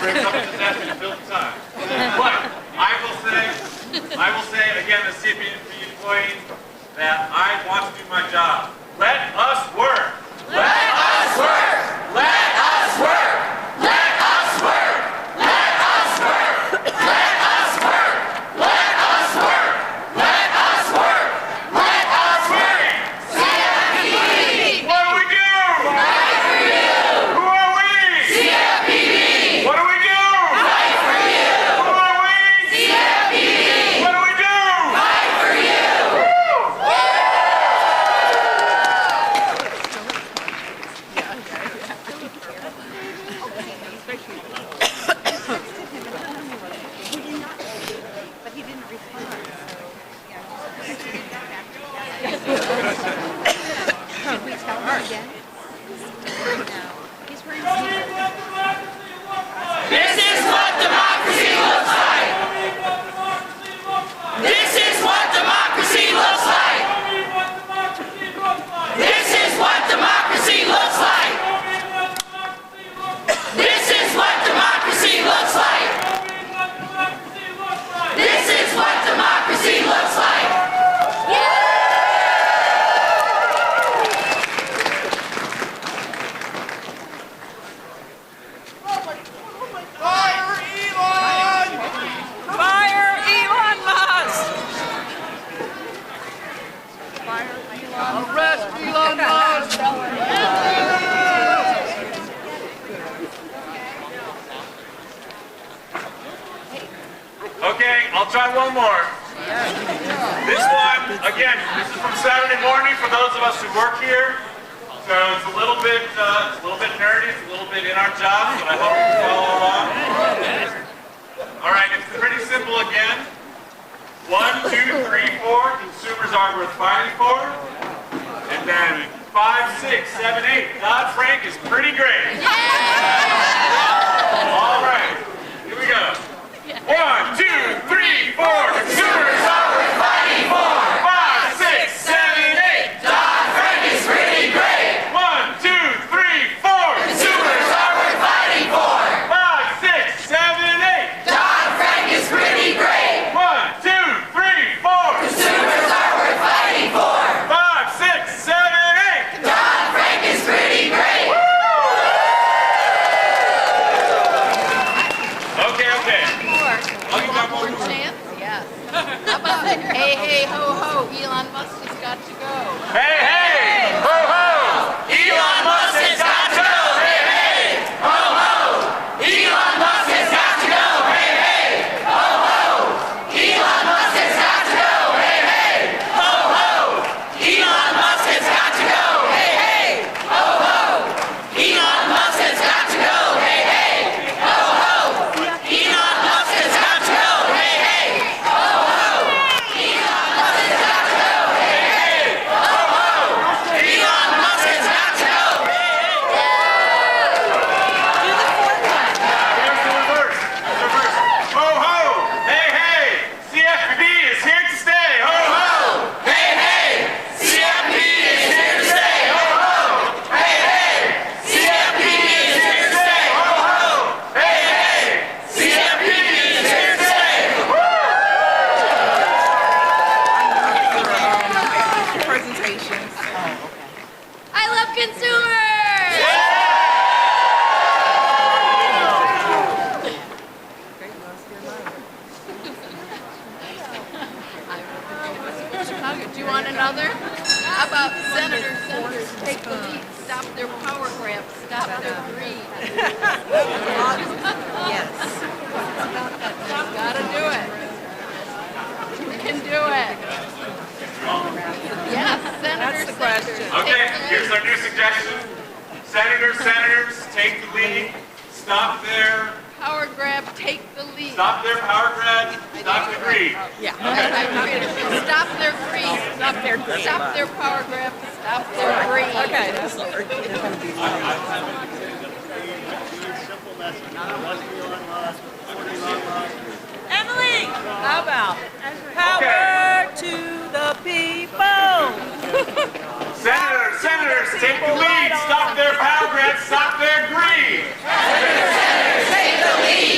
Someone just asked me to fill the time. But I will say again, the CFPB employee, that I want to do my job. Let us work. Let us work. Let us work. Let us work. Let us work. Let us work. Let us work. Let us work. Let us work. CFPB. What do we do? Fight for you. Who are we? CFPB. What do we do? Fight for you. Who are we? CFPB. What do we do? Fight for you. But he didn't respond. Should we tell her again? No. He's wearing sneakers. This is what democracy looks like. This is what democracy looks like. This is what democracy looks like. This is what democracy looks like. This is what democracy looks like. Fire Elon! Fire Elon Musk! Arrest Elon Musk! Okay, I'll try one more. This one, again, this is from Saturday morning for those of us who work here. So it's a little bit nerdy, it's a little bit in our jobs, but I hope you can follow along. All right, it's pretty simple again. 1, 2, 3, 4, consumers are worth fighting for. And then 5, 6, 7, 8, Dodd-Frank is pretty great. All right, here we go. 1, 2, 3, 4, consumers are worth fighting for. 5, 6, 7, 8, Dodd-Frank is pretty great. 1, 2, 3, 4, Consumers are worth fighting for. 5, 6, 7, 8. Dodd-Frank is pretty great. 1, 2, 3, 4. Consumers are worth fighting for. 5, 6, 7, 8. Dodd-Frank is pretty great. Okay. I'll give that one more. Chance? Yes. How about hey, hey, ho, ho, Elon Musk has got to go. Hey, ho, ho. Elon Musk has got to go. Hey, hey, ho, ho. Elon Musk has got to go. Hey, hey, ho, ho. Elon Musk has got to go. Hey, hey, ho, ho. Elon Musk has got to go. Hey, hey, ho, ho. Elon Musk has got to go. Hey, hey, ho, ho. Elon Musk has got to go. Hey, hey, ho, ho. Elon Musk has got to go. Hey, hey, ho, ho. Elon Musk has got to go. Hey, Here's the reverse. Ho, ho. Hey, CFPB is here to stay. Ho, ho. hey, hey, CFPB is here to stay. Ho, ho. Hey, hey, CFPB is here to stay. Ho, ho. Hey, hey, CFPB is here to stay. Presentations. I love consumers! Chicago, do you want another? How about senators take the lead, stop their power grab, stop their greed? Yes. Gotta do it. You can do it. Yes, senators. That's the question. Okay, here's our new suggestion. Senators, take the lead. Stop their Power grab, take the lead. power grab. Stop the greed. Yeah. Stop their greed. Stop their power grab. Stop their greed. Okay, that's the word. Emily, how about power to the people? Senators, take the lead. Stop their power grab. Stop their greed. Senators, take the lead.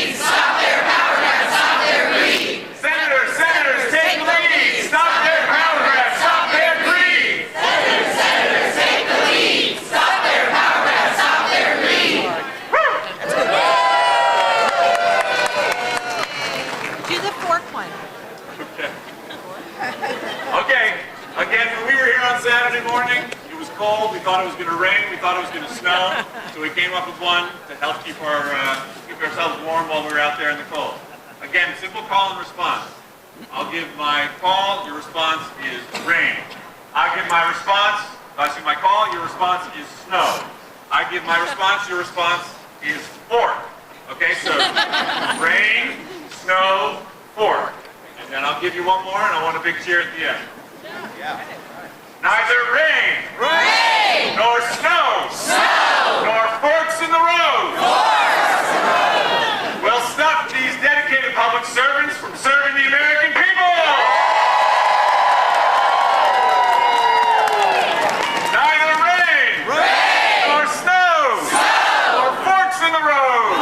cold. We thought it was going to rain. We thought it was going to snow. So we came up with one to help keep ourselves warm while we were out there in the cold. Again, simple call and response. I'll give my call. Your response is rain. I give my response. I see my call. Your response is snow. I give my response. Your response is fork. Okay, so rain, snow, fork. And then I'll give you one more, and I want a big cheer at the end. Yeah. Neither rain, nor snow, nor forks in the road will stop these dedicated public servants from serving the American people. Neither rain, nor snow, nor forks in the road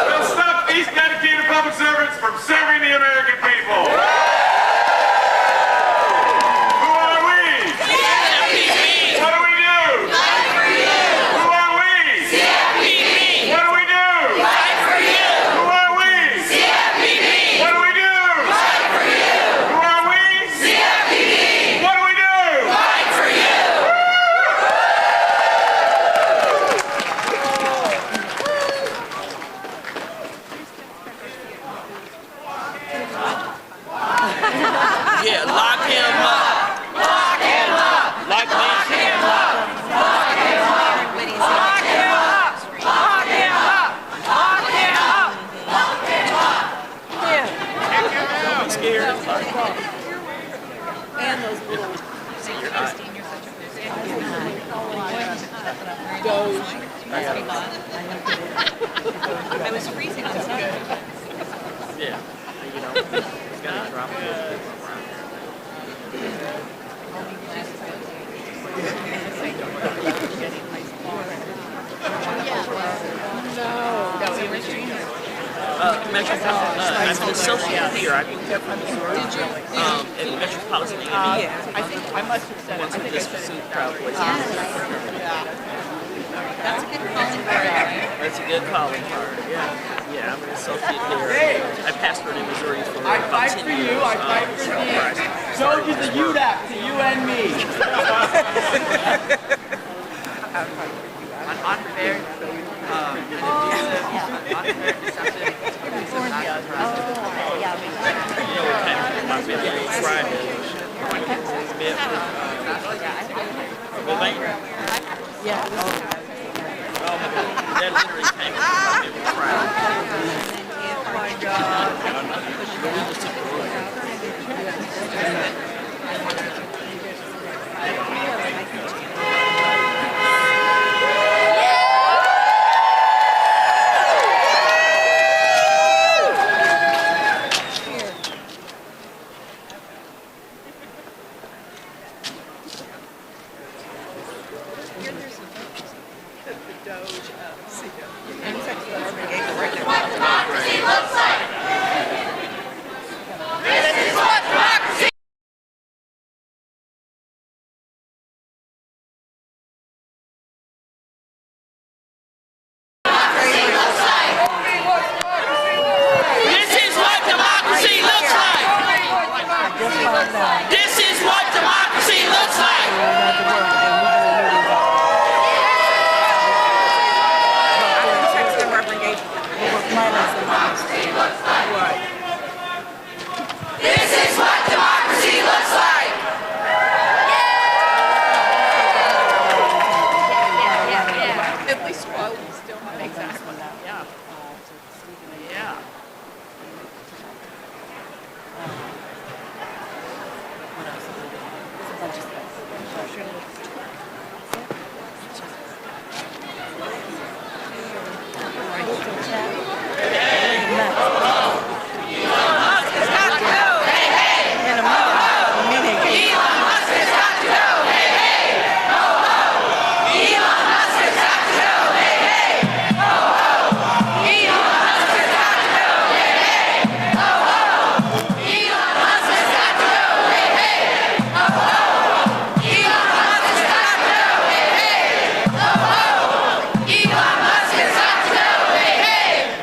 will stop these dedicated public servants from serving the American people. Who are we? CFPB. What do we do? Fight for you. Who are we? CFPB. What do we do? Fight for you. Who are we? CFPB. What do we do? Fight for you. Who are we? CFPB. What do we do? Fight for you. Yeah, lock him up. Lock him up. Lock him up. Lock him up. Lock him up. Lock him up. Lock him up. Lock him up. I'm scared. And those little. Christine, you're such a I was freezing on Saturday. Yeah. You know, it's gonna drop it. I'm an associate here. I've been kept from Missouri. Did you? In Metropolitan Area. Yeah, I think I must have said it. I think I said it. That's a good calling card. That's a good calling card. Yeah. Yeah, I'm an associate here. I pastored in Missouri for I about fight 10 for years. you, I fight for me. So did the UDAP to you and me. Unfair, unfair deception. You know what kind of my video Friday. Yeah. That literally came from my video Friday. Oh my God. What democracy looks like. This is what democracy looks like. This is what democracy looks like. This is what democracy looks like. This is what democracy looks like. At least while we still have exactly. Yeah. Yeah. Elon Musk has got to go. Hey, hey. Ho, ho. Elon Musk has got to go. Hey, hey. Ho, ho. Elon Musk has got to go. Hey, hey. Ho, ho. Elon Musk has got to go. Hey, hey. Ho, ho. Elon Musk has got to go. Hey, hey. Ho, ho. Elon Musk has got to go. Hey, hey.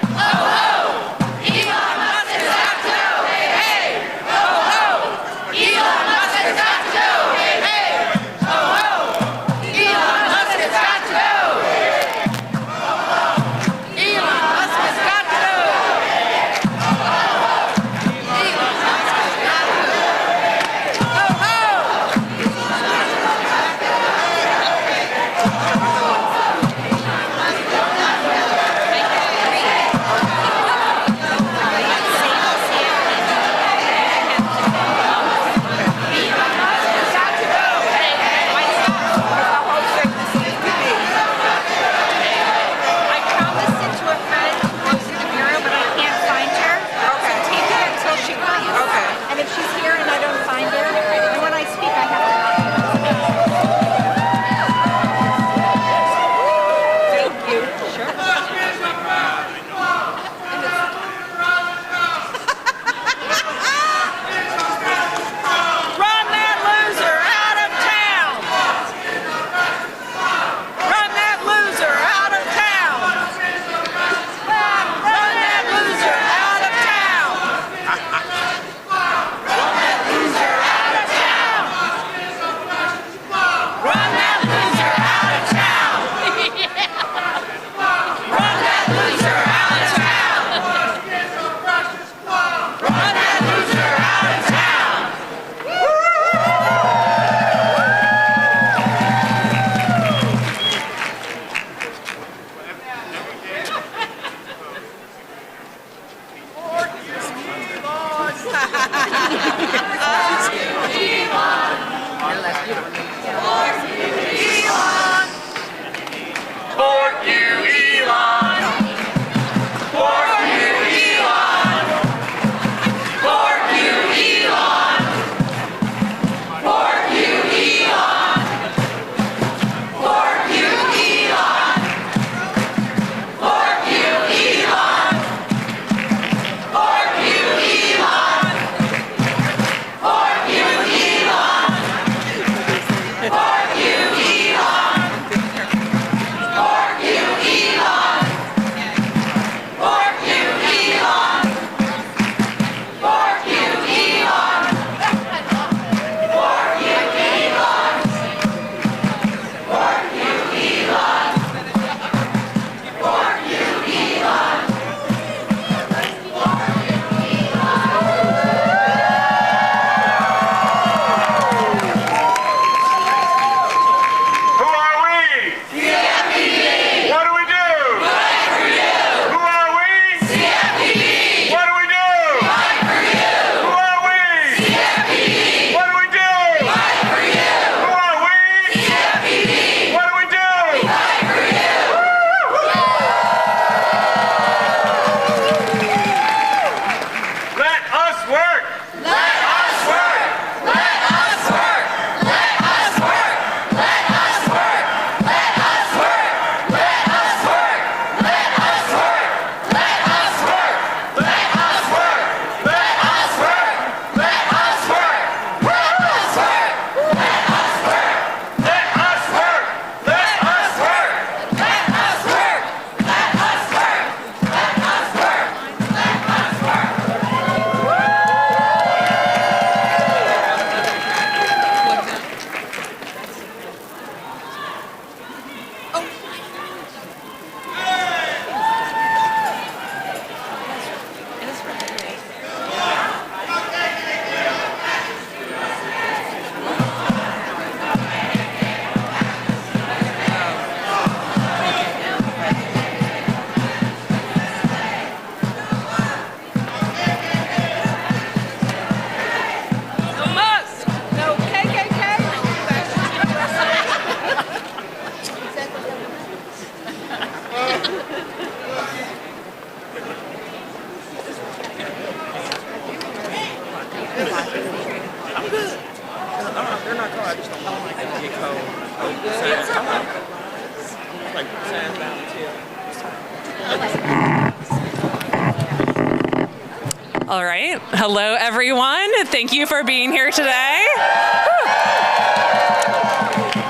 All right. Hello, everyone. Thank you for being here today.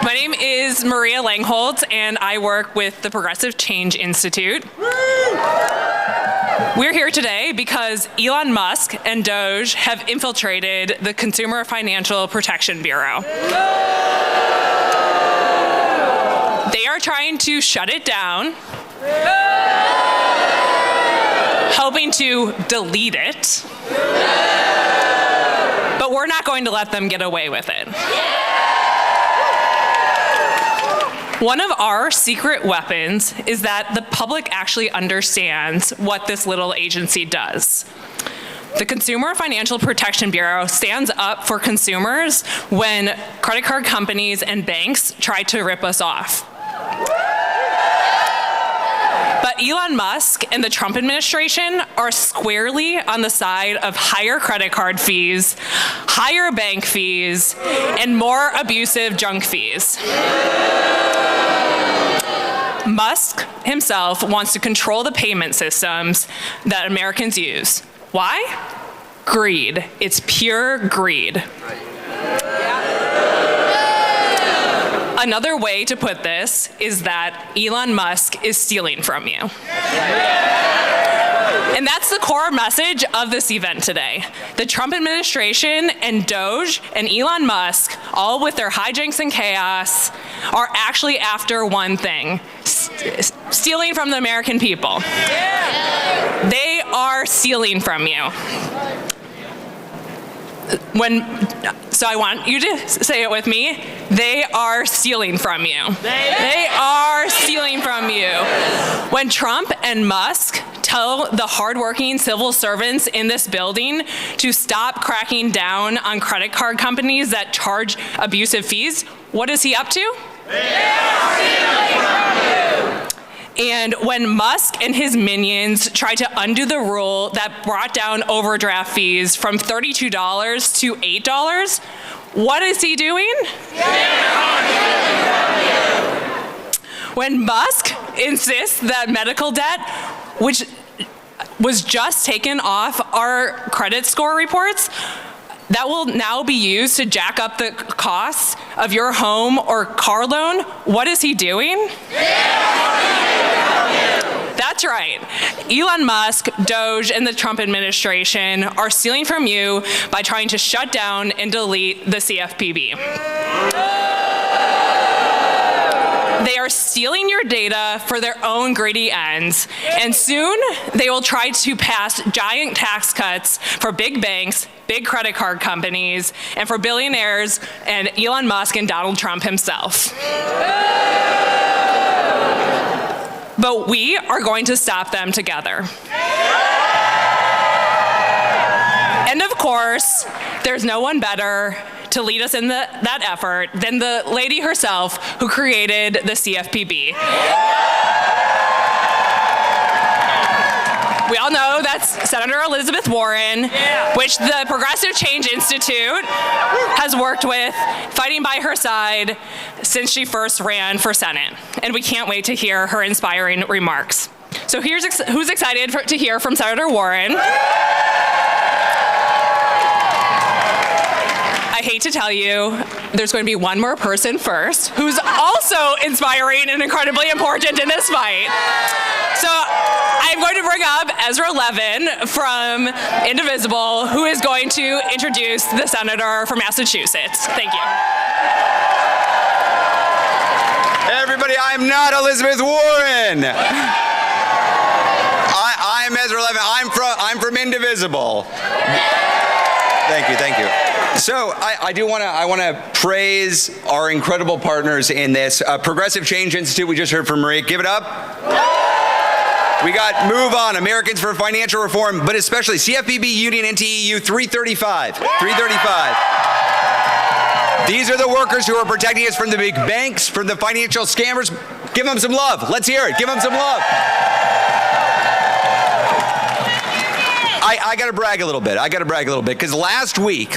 My name is Maria Langholtz, and I work with the Progressive Change Institute. We're here today because Elon Musk and Doge have infiltrated the Consumer Financial Protection Bureau. They are trying to shut it down, hoping to delete it, but we're not going to let them get away with it. One of our secret weapons is that the public actually understands what this little agency does. The Consumer Financial Protection Bureau stands up for consumers when credit card companies and banks try to rip us off. But Elon Musk and the Trump administration are squarely on the side of higher credit card fees, higher bank fees, and more abusive junk fees. Musk himself wants to control the payment systems that Americans use. Why? Greed. It's pure greed. Another way to put this is that Elon Musk is stealing from you. And that's the core message of this event today. The Trump administration and Doge and Elon Musk, all with their hijinks and chaos, are actually after one thing: stealing from the American people. They are stealing from you. So I want you to say it with me. They are stealing from you. They are stealing from you. When Trump and Musk tell the hardworking civil servants in this building to stop cracking down on credit card companies that charge abusive fees, what is he up to? They are stealing from you. And when Musk and his minions try to undo the rule that brought down overdraft fees from $32 to $8, what is he doing? When Musk insists that medical debt, which was just taken off our credit score reports, that will now be used to jack up the costs of your home or car loan, what is he doing? That's right. Elon Musk, Doge, and the Trump administration are stealing from you by trying to shut down and delete the CFPB. They are stealing your data for their own greedy ends, and soon they will try to pass giant tax cuts for big banks, big credit card companies, and for billionaires and Elon Musk and Donald Trump himself. But we are going to stop them together. And of course, there's no one better to lead us in that effort than the lady herself who created the CFPB. We all know that's Senator Elizabeth Warren, which the Progressive Change Institute has worked with, fighting by her side since she first ran for Senate. And we can't wait to hear her inspiring remarks. So here's who's excited to hear from Senator Warren. I hate to tell you, there's going to be one more person first who's also inspiring and incredibly important in this fight. So I'm going to bring up Ezra Levin from Indivisible, who is going to introduce the senator from Massachusetts. Thank you. Hey everybody, I'm not Elizabeth Warren. I'm Ezra Levin. I'm from Indivisible. Thank you. So I want to praise our incredible partners in this. Progressive Change Institute, we just heard from Maria. Give it up. We got MoveOn, Americans for Financial Reform, but especially CFPB, Union, NTEU, 335. These are the workers who are protecting us from the big banks, from the financial scammers. Give them some love. Let's hear it. Give them some love. I got to brag a little bit. Because last week,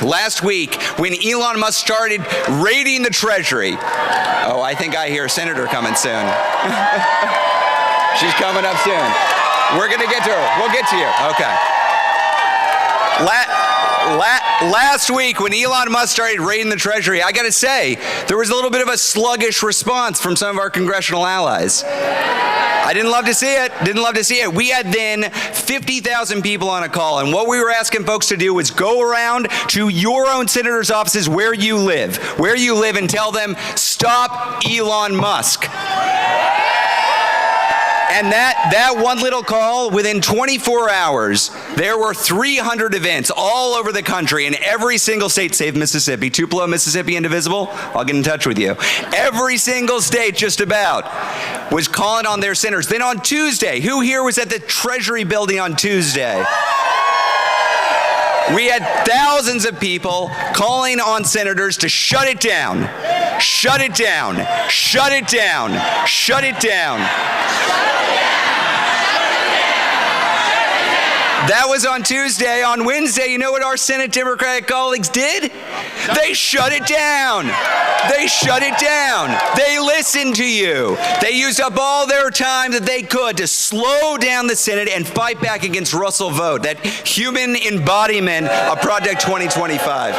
when Elon Musk started raiding the Treasury, I think I hear a senator coming soon. She's coming up soon. We're going to get to her. We'll get to you. Okay. Last week, when Elon Musk started raiding the Treasury, I gotta say, there was a little bit of a sluggish response from some of our congressional allies. I didn't love to see it. We had then 50,000 people on a call, and what we were asking folks to do was go around to your own senators' offices where you live, and tell them, stop Elon Musk. And that one little call, within 24 hours, there were 300 events all over the country in every single state, save Mississippi. Tupelo, Mississippi, Indivisible, I'll get in touch with you. Every single state, just about, was calling on their senators. Then on Tuesday, who here was at the Treasury building on Tuesday? We had thousands of people calling on senators to shut it down. Shut it down. Shut it down. Shut it down. That was on Tuesday. On Wednesday, you know what our Senate Democratic colleagues did? They shut it down. They shut it down. They listened to you. They used up all their time that they could to slow down the Senate and fight back against Russell Vogt, that human embodiment of Project 2025.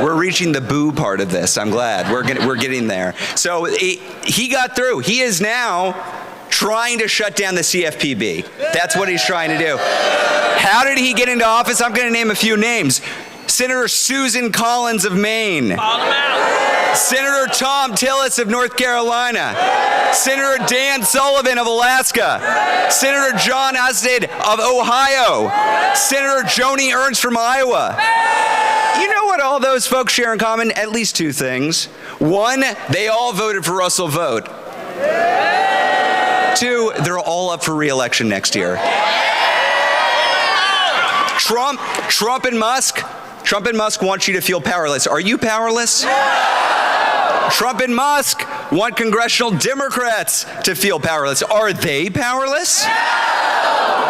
We're reaching the boo part of this. I'm glad. We're getting there. So he got through. He is now trying to shut down the CFPB. That's what he's trying to do. How did he get into office? I'm going to name a few names. Senator Susan Collins of Maine. Call them out. Senator Tom Tillis of North Carolina. Senator Dan Sullivan of Alaska. Senator John Osted of Ohio. Senator Joni Ernst from Iowa. You know what all those folks share in common? At least two things. One, they all voted for Russell Vogt. Two, they're all up for re-election next year. Trump and Musk want you to feel powerless. Are you powerless? Trump and Musk want congressional Democrats to feel powerless. Are they powerless?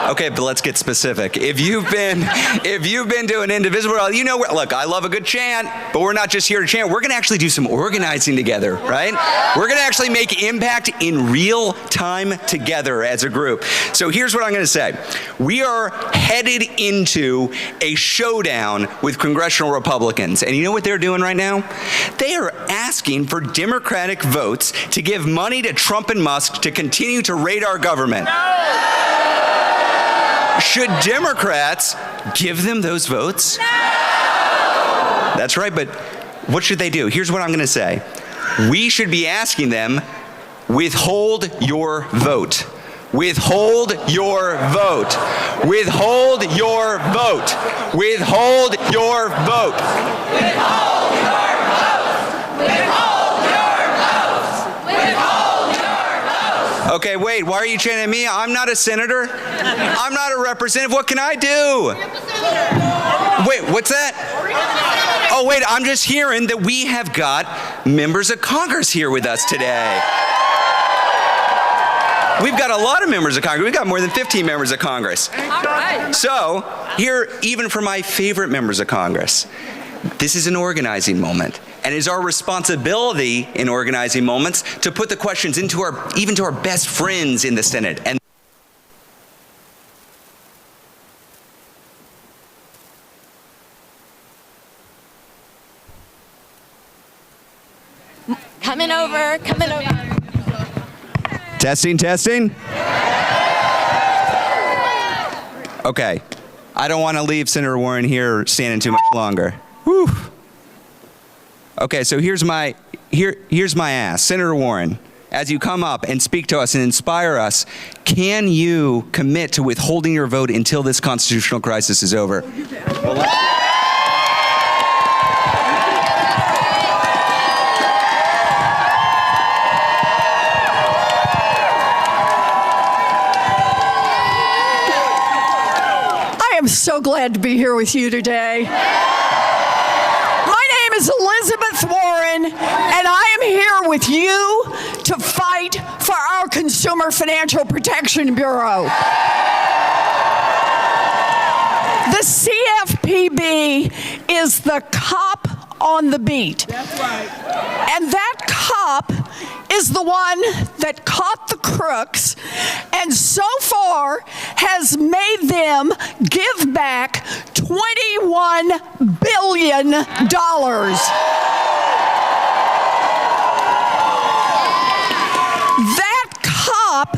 Okay, but let's get specific. If you've been to an Indivisible, you know, look, I love a good chant, but we're not just here to chant. We're going to actually do some organizing together, right? We're going to actually make impact in real time together as a group. So here's what I'm going to say. We are headed into a showdown with congressional Republicans. And you know what they're doing right now? They are asking for Democratic votes to give money to Trump and Musk to continue to raid our government. Should Democrats give them those votes? No! That's right, but what should they do? Here's what I'm going to say. We should be asking them, withhold your vote. Withhold your vote. Withhold your vote. Withhold your vote. Withhold your votes! Withhold your votes! Withhold your votes! Okay, wait, why are you chanting at me? I'm not a senator. I'm not a representative. What can I do? Wait, what's that? Oh, wait, I'm just hearing that we have got members of Congress here with us today. We've got a lot of members of Congress. We've got more than 15 members of Congress. All right. So, here, even for my favorite members of Congress, this is an organizing moment. And it is our responsibility in organizing moments to put the questions even to our best friends in the Senate. And Coming over. Testing. Okay. I don't want to leave Senator Warren here standing too much longer. Whew. Okay, so here's my ask. Senator Warren, as you come up and speak to us and inspire us, can you commit to withholding your vote until this constitutional crisis is over? I am so glad to be here with you today. My name is Elizabeth Warren, and I am here with you to fight for our Consumer Financial Protection Bureau. The CFPB is the cop on the beat. That's right. And that cop is the one that caught the crooks and so far has made them give back $21 billion. That cop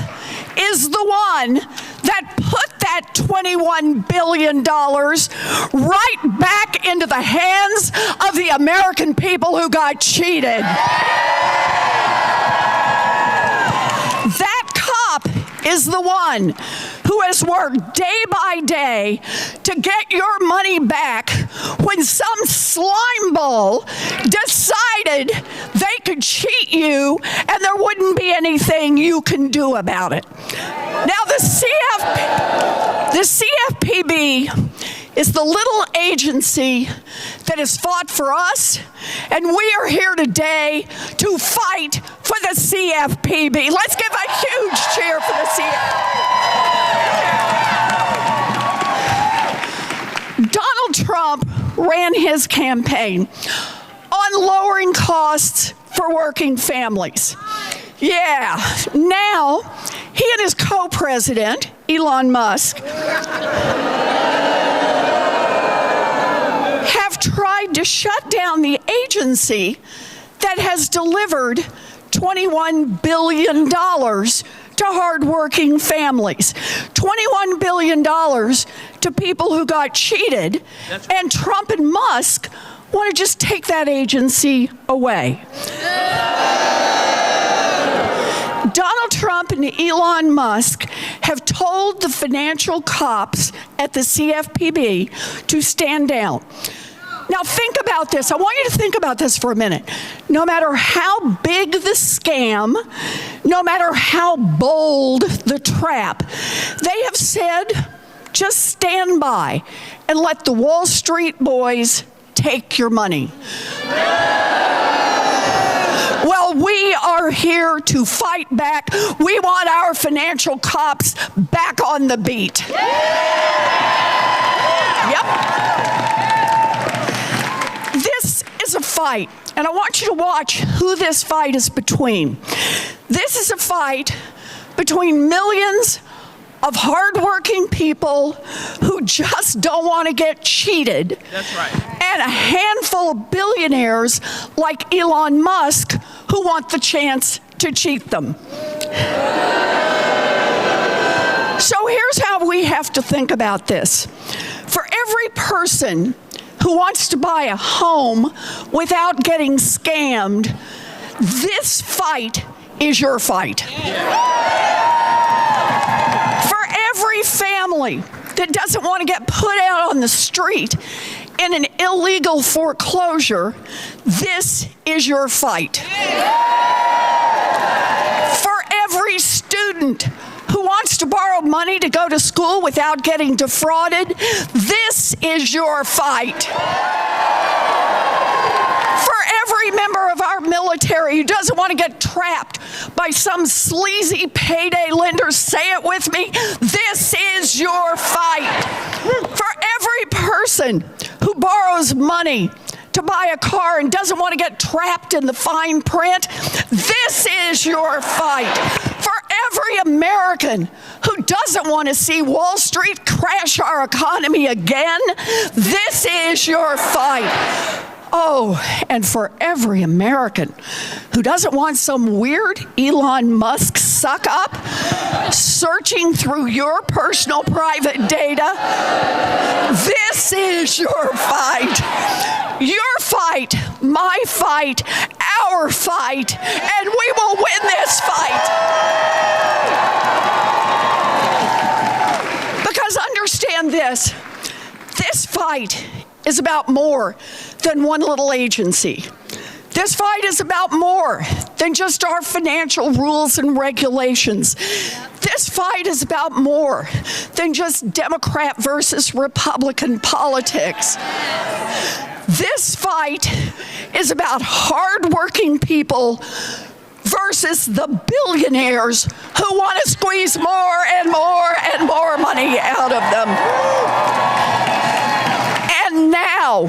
is the one that put that $21 billion right back into the hands of the American people who got cheated. That cop is the one who has worked day by day to get your money back when some slime ball decided they could cheat you and there wouldn't be anything you can do about it. Now, the CFPB is the little agency that has fought for us, and we are here today to fight for the CFPB. Let's give a huge cheer for the CFPB. Donald Trump ran his campaign on lowering costs for working families. Yeah, now he and his co-president, Elon Musk, have tried to shut down the agency that has delivered $21 billion to hardworking families, $21 billion to people who got cheated, and Trump and Musk want to just take that agency away. Donald Trump and Elon Musk have told the financial cops at the CFPB to stand down. Now think about this. I want you to think about this for a minute. No matter how big the scam, no matter how bold the trap, they have said, just stand by and let the Wall Street boys take your money. Well, we are here to fight back. We want our financial cops back on the beat. Yep. This is a fight, and I want you to watch who this fight is between. This is a fight between millions of hardworking people who just don't want to get cheated. That's right. And a handful of billionaires like Elon Musk who want the chance to cheat them. So here's how we have to think about this. For every person who wants to buy a home without getting scammed, this fight is your fight. For every family that doesn't want to get put out on the street in an illegal foreclosure, this is your fight. For every student who wants to borrow money to go to school without getting defrauded, this is your fight. For every member of our military who doesn't want to get trapped by some sleazy payday lender, say it with me, this is your fight. For every person who borrows money to buy a car and doesn't want to get trapped in the fine print, this is your fight. For every American who doesn't want to see Wall Street crash our economy again, this is your fight. Oh, and for every American who doesn't want some weird Elon Musk suck-up searching through your personal private data, this is your fight. Your fight, my fight, our fight, and we will win this fight. Because understand this fight is about more than one little agency. This fight is about more than just our financial rules and regulations. This fight is about more than just Democrat versus Republican politics. This fight is about hardworking people versus the billionaires who want to squeeze more and more and more money out of them. And now,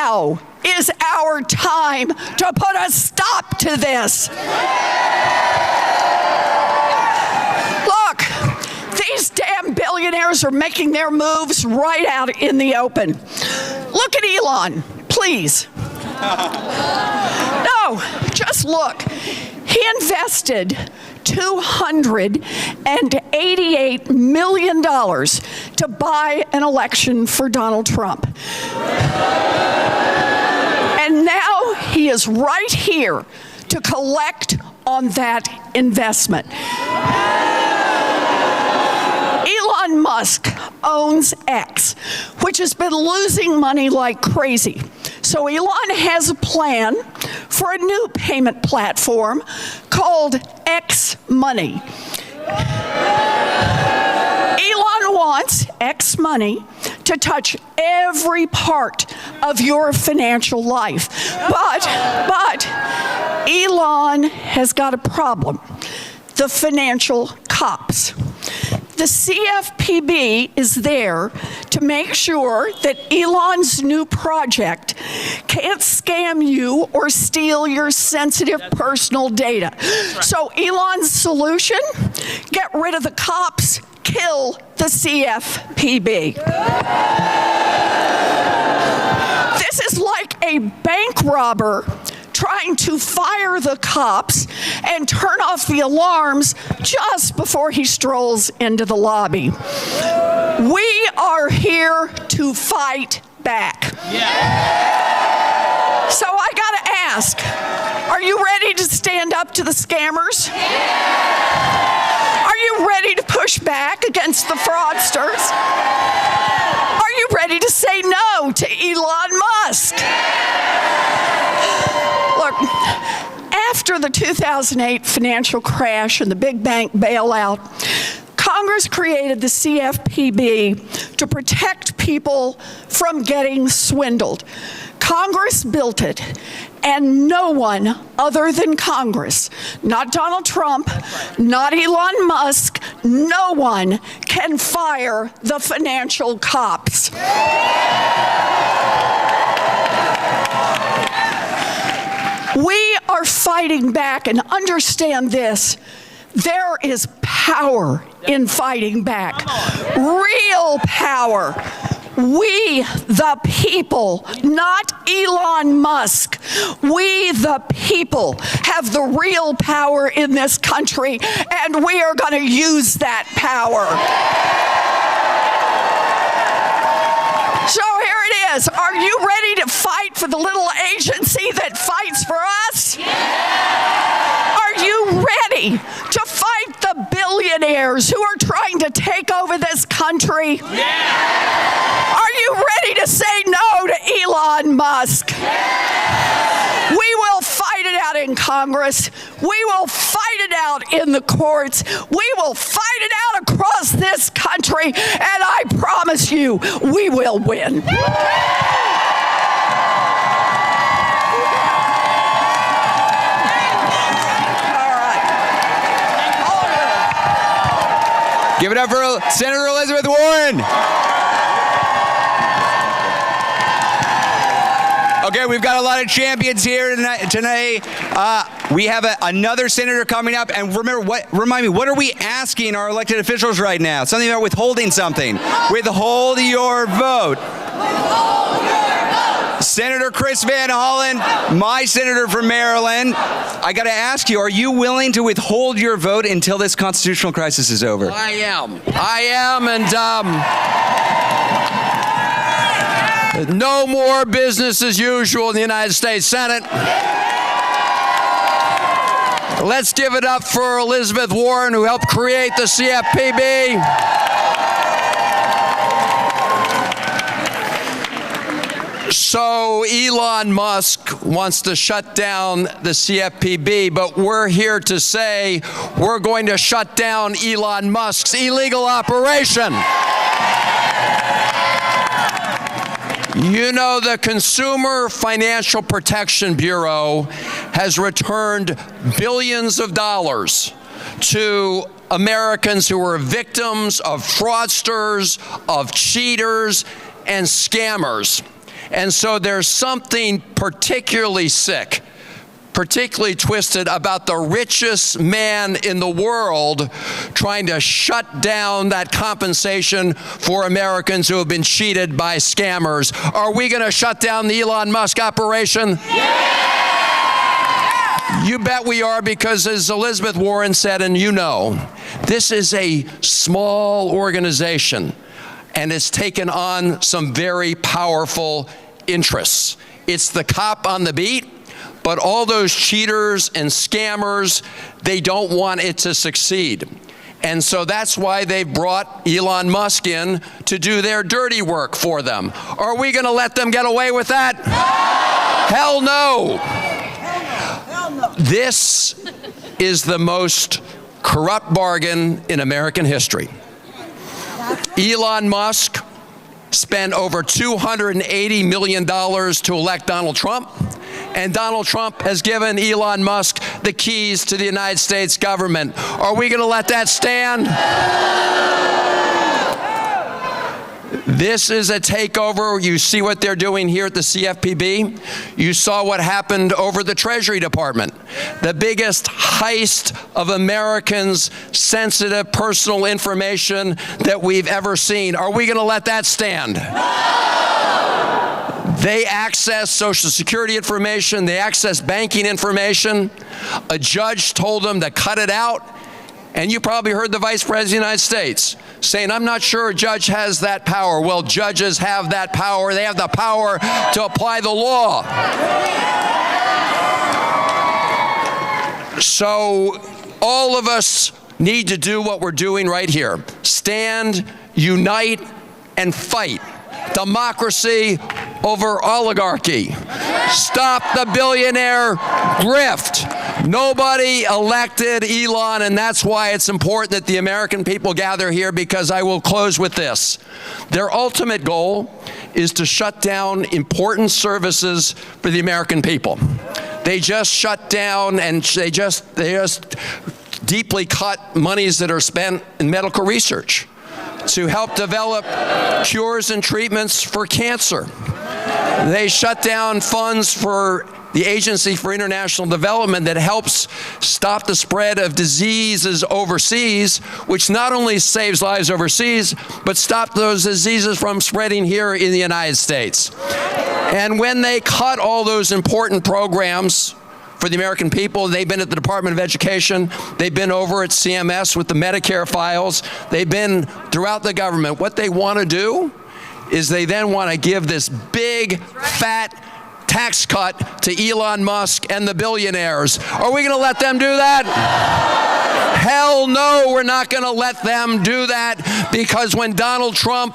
now is our time to put a stop to this. Look, these damn billionaires are making their moves right out in the open. Look at Elon, please. No, just look. He invested $288 million to buy an election for Donald Trump. And now he is right here to collect on that investment. Elon Musk owns X, which has been losing money like crazy. So Elon has a plan for a new payment platform called X Money. Elon wants X Money to touch every part of your financial life. But Elon has got a problem. The financial cops. The CFPB is there to make sure that Elon's new project can't scam you or steal your sensitive personal data. So Elon's solution, get rid of the cops, kill the CFPB. This is like a bank robber trying to fire the cops and turn off the alarms just before he strolls into the lobby. We are here to fight back. So I gotta ask, are you ready to stand up to the scammers? Are you ready to push back against the fraudsters? Are you ready to say no to Elon Musk? Look, after the 2008 financial crash and the big bank bailout, Congress created the CFPB to protect people from getting swindled. Congress built it, and no one other than Congress, not Donald Trump, not Elon Musk, no one can fire the financial cops. We are fighting back, and understand this. There is power in fighting back. Real power. We, the people, not Elon Musk, we, the people, have the real power in this country, and we are going to use that power. So here it is. Are you ready to fight for the little agency that fights for us? Are you ready to fight the billionaires who are trying to take over this country? Are you ready to say no to Elon Musk? We will fight it out in Congress. We will fight it out in the courts. We will fight it out across this country, and I promise you, we will win. Give it up for Senator Elizabeth Warren. Okay, we've got a lot of champions here tonight. We have another senator coming up, and remind me, what are we asking our elected officials right now? Something about withholding something. Withhold your vote. Senator Chris Van Hollen, my senator from Maryland. I got to ask you, are you willing to withhold your vote until this constitutional crisis is over? I am, and no more business as usual in the United States Senate. Let's give it up for Elizabeth Warren, who helped create the CFPB. So Elon Musk wants to shut down the CFPB, but we're here to say we're going to shut down Elon Musk's illegal operation. You know, the Consumer Financial Protection Bureau has returned billions of dollars to Americans who were victims of fraudsters, of cheaters, and scammers. And so there's something particularly sick, particularly twisted about the richest man in the world trying to shut down that compensation for Americans who have been cheated by scammers. Are we going to shut down the Elon Musk operation? Yeah! You bet we are, because as Elizabeth Warren said, and you know, this is a small organization and it's taken on some very powerful interests. It's the cop on the beat. But all those cheaters and scammers, they don't want it to succeed. And so that's why they brought Elon Musk in to do their dirty work for them. Are we going to let them get away with that? Hell no. Hell no. This is the most corrupt bargain in American history. Elon Musk spent over $280 million to elect Donald Trump. And Donald Trump has given Elon Musk the keys to the United States government. Are we going to let that stand? This is a takeover. You see what they're doing here at the CFPB. You saw what happened over the Treasury Department. The biggest heist of Americans' sensitive personal information that we've ever seen. Are we going to let that stand? They access Social Security information. They access banking information. A judge told them to cut it out. And you probably heard the Vice President of the United States saying, I'm not sure a judge has that power. Well, judges have that power. They have the power to apply the law. So all of us need to do what we're doing right here. Stand, unite, and fight. Democracy over oligarchy. Stop the billionaire grift. Nobody elected Elon, and that's why it's important that the American people gather here, because I will close with this. Their ultimate goal is to shut down important services for the American people. They just shut down and they just deeply cut monies that are spent in medical research to help develop cures and treatments for cancer. They shut down funds for the Agency for International Development that helps stop the spread of diseases overseas, which not only saves lives overseas, but stop those diseases from spreading here in the United States. And when they cut all those important programs for the American people, they've been at the Department of Education, they've been over at CMS with the Medicare files, they've been throughout the government. What they want to do is they then want to give this big, fat tax cut to Elon Musk and the billionaires. Are we going to let them do that? Hell no, we're not going to let them do that, because when Donald Trump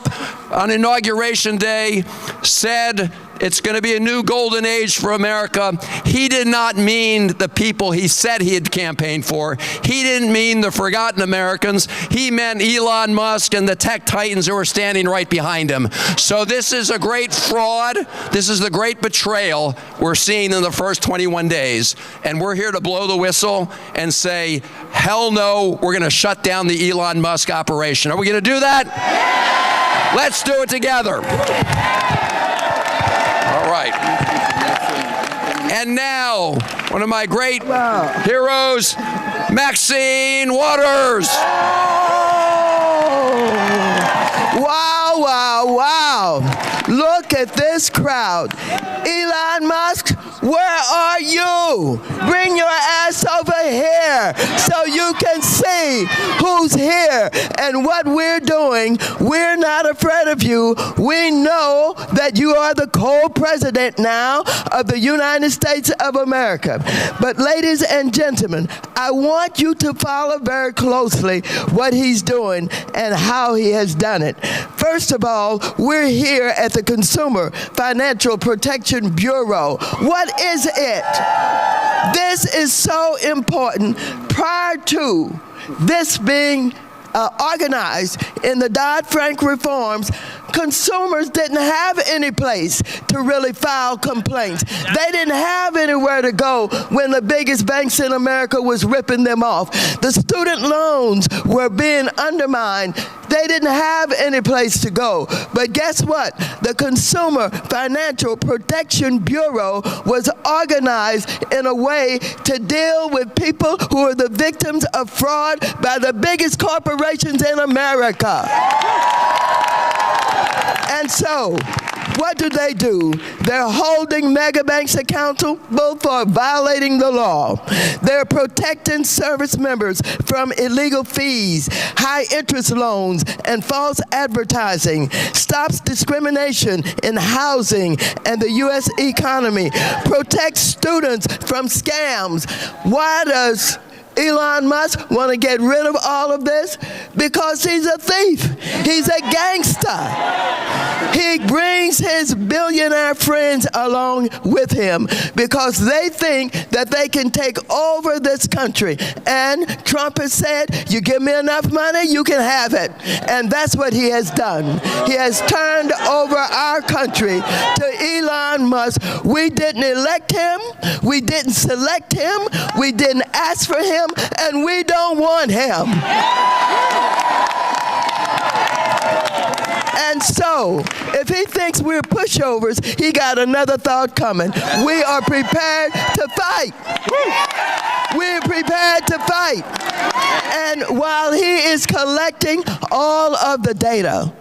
on Inauguration Day said it's going to be a new golden age for America, he did not mean the people he said he had campaigned for. He didn't mean the forgotten Americans. He meant Elon Musk and the tech titans who are standing right behind him. So this is a great fraud. This is the great betrayal we're seeing in the first 21 days. And we're here to blow the whistle and say, hell no, we're going to shut down the Elon Musk operation. Are we going to do that? Yeah! Let's do it together. All right. And now, one of my great heroes, Maxine Waters. Wow, wow, wow. Look at this crowd. Elon Musk, where are you? Bring your ass over here so you can see who's here and what we're doing. We're not afraid of you. We know that you are the co-president now of the United States of America. But ladies and gentlemen, I want you to follow very closely what he's doing and how he has done it. First of all, we're here at the Consumer Financial Protection Bureau. What is it? This is so important. Prior to this being organized in the Dodd-Frank reforms, consumers didn't have any place to really file complaints. They didn't have anywhere to go when the biggest banks in America was ripping them off. The student loans were being undermined. They didn't have any place to go. But guess what? The Consumer Financial Protection Bureau was organized in a way to deal with people who are the victims of fraud by the biggest corporations in America. And so, what do? They're holding mega banks accountable for violating the law. They're protecting service members from illegal fees, high interest loans, and false advertising. Stops discrimination in housing and the U.S. economy. Protects students from scams. Why does Elon Musk want to get rid of all of this? Because he's a thief. He's a gangster. He brings his billionaire friends along with him because they think that they can take over this country. And Trump has said, you give me enough money, you can have it. And that's what he has done. He has turned over our country to Elon Musk. We didn't elect him. We didn't select him. We didn't ask for him. And we don't want him. And so, if he thinks we're pushovers, he got another thought coming. We are prepared to fight. We're prepared to fight. And while he is collecting all of the data,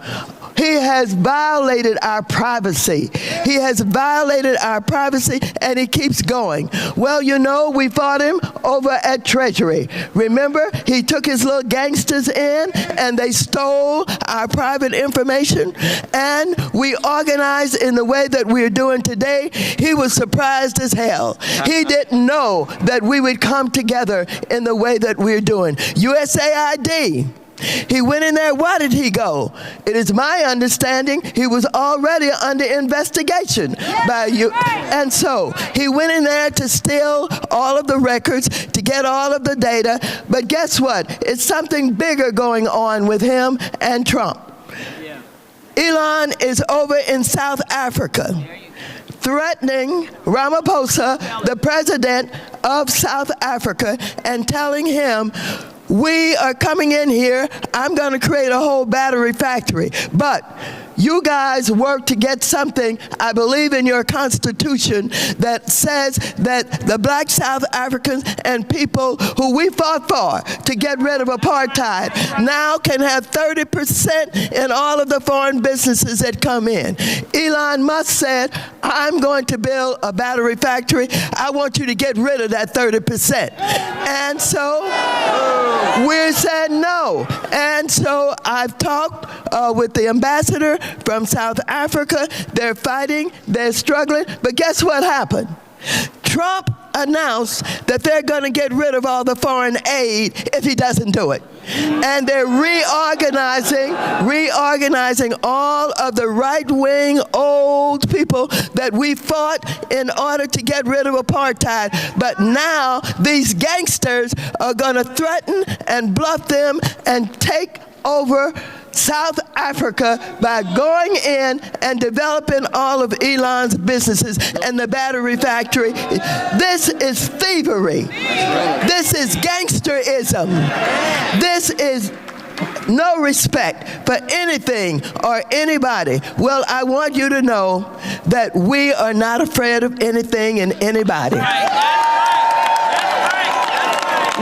he has violated our privacy. He has violated our privacy, and he keeps going. Well, you know, we fought him over at Treasury. Remember, he took his little gangsters in, and they stole our private information, and we organized in the way that we're doing today. He was surprised as hell. He didn't know that we would come together in the way that we're doing. USAID. He went in there. Why did he go? It is my understanding he was already under investigation by you. And so he went in there to steal all of the records, to get all of the data. But guess what? It's something bigger going on with him and Trump. Elon is over in South Africa, threatening Ramaphosa, the president of South Africa, and telling him, we are coming in here, I'm going to create a whole battery factory. But you guys work to get something, I believe in your Constitution, that says that the black South Africans and people who we fought for to get rid of apartheid now can have 30% in all of the foreign businesses that come in. Elon Musk said, I'm going to build a battery factory. I want you to get rid of that 30%. And so we said no. And so I've talked with the ambassador from South Africa. They're fighting, they're struggling, but guess what happened? Trump announced that they're going to get rid of all the foreign aid if he doesn't do it. And they're reorganizing all of the right-wing old people that we fought in order to get rid of apartheid. But now these gangsters are going to threaten and bluff them and take over South Africa by going in and developing all of Elon's businesses and the battery factory. This is thievery. This is gangsterism. This is no respect for anything or anybody. Well, I want you to know that we are not afraid of anything and anybody.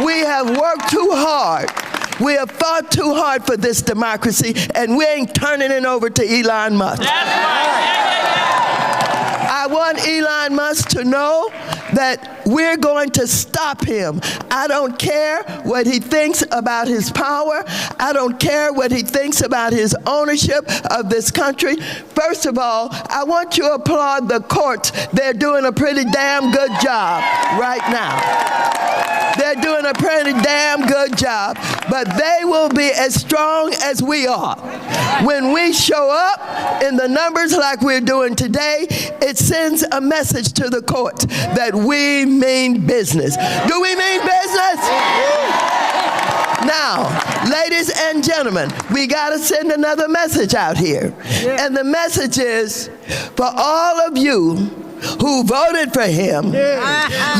We have worked too hard. We have fought too hard for this democracy, and we ain't turning it over to Elon Musk. I want Elon Musk to know that we're going to stop him. I don't care what he thinks about his power. I don't care what he thinks about his ownership of this country. First of all, I want you to applaud the courts. They're doing a pretty damn good job right now. They're doing a pretty damn good job, but they will be as strong as we are. When we show up in the numbers like we're doing today, it sends a message to the courts that we mean business. Do we mean business? Now, ladies and gentlemen, we got to send another message out here. And the message is, for all of you who voted for him,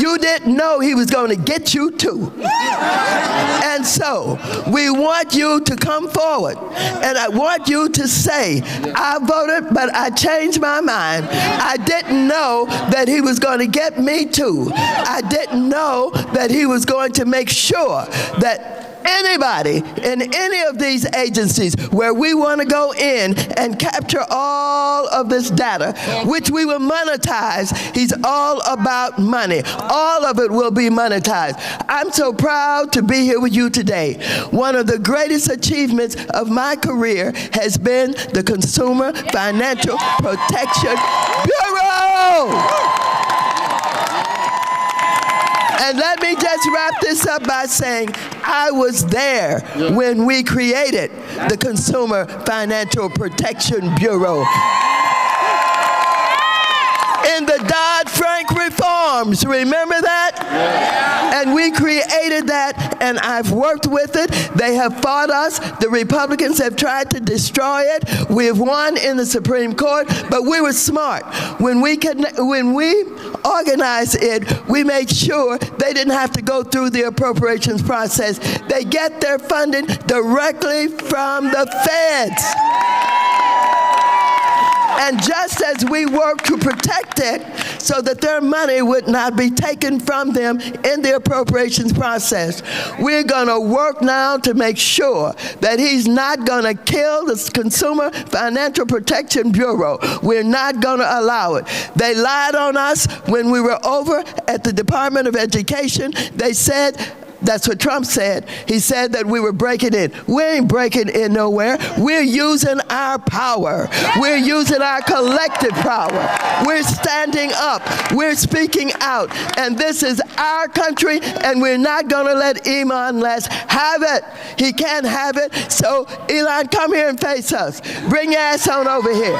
you didn't know he was going to get you too. And so, we want you to come forward. And I want you to say, I voted, but I changed my mind. I didn't know that he was going to get me too. I didn't know that he was going to make sure that anybody in any of these agencies where we want to go in and capture all of this data, which we will monetize. He's all about money. All of it will be monetized. I'm so proud to be here with you today. One of the greatest achievements of my career has been the Consumer Financial Protection Bureau. And let me just wrap this up by saying I was there when we created the Consumer Financial Protection Bureau. In the Dodd-Frank reforms, remember that? And we created that, and I've worked with it. They have fought us. The Republicans have tried to destroy it. We have won in the Supreme Court, but we were smart. When we organized it, we made sure they didn't have to go through the appropriations process. They get their funding directly from the feds. And just as we work to protect it so that their money would not be taken from them in the appropriations process, we're going to work now to make sure that he's not going to kill the Consumer Financial Protection Bureau. We're not going to allow it. They lied on us when we were over at the Department of Education. They said, that's what Trump said. He said that we were breaking in. We ain't breaking in nowhere. We're using our power. We're using our collective power. We're standing up. We're speaking out. And this is our country, and we're not going to let Elon Musk have it. He can't have it. So, Elon, come here and face us. Bring your ass on over here.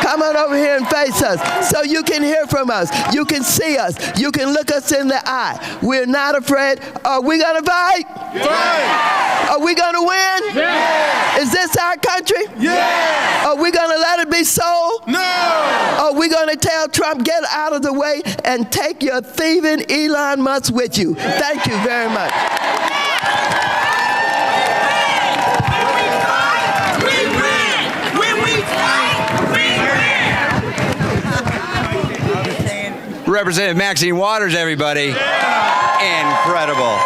Come on over here and face us so you can hear from us. You can see us. You can look us in the eye. We're not afraid. Are we going to fight? Fight! Are we going to win? Yeah! Is this our country? Yeah! Are we going to let it be so? No! Are we going to tell Trump, get out of the way and take your thieving Elon Musk with you? Thank you very much. Representative Maxine Waters, everybody. Incredible.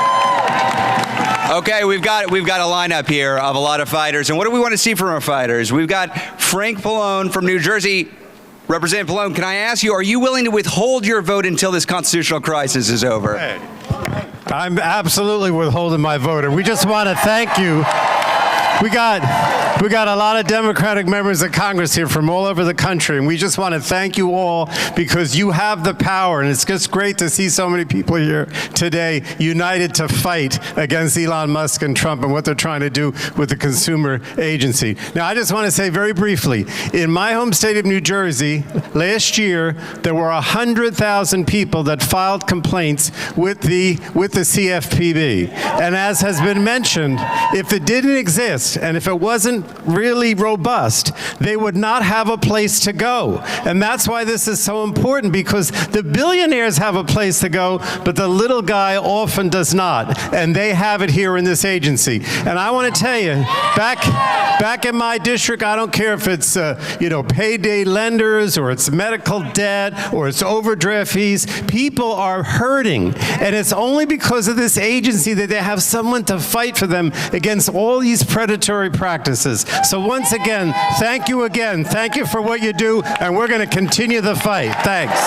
Okay, we've got a lineup here of a lot of fighters, and what do we want to see from our fighters? We've got Frank Pallone from New Jersey. Representative Pallone, can I ask you, are you willing to withhold your vote until this constitutional crisis is over? I'm absolutely withholding my vote, and we just want to thank you. We got a lot of Democratic members of Congress here from all over the country, and we just want to thank you all because you have the power, and it's just great to see so many people here today united to fight against Elon Musk and Trump and what they're trying to do with the consumer agency. Now, I just want to say very briefly, in my home state of New Jersey, last year, there were 100,000 people that filed complaints with the CFPB. And as has been mentioned, if it didn't exist, and if it wasn't really robust, they would not have a place to go. And that's why this is so important, because the billionaires have a place to go, but the little guy often does not. And they have it here in this agency. And I want to tell you, back in my district, I don't care if it's payday lenders or it's medical debt or it's overdraft fees, people are hurting. And it's only because of this agency that they have someone to fight for them against all these predatory practices. So once again, thank you again. Thank you for what you do, and we're going to continue the fight. Thanks.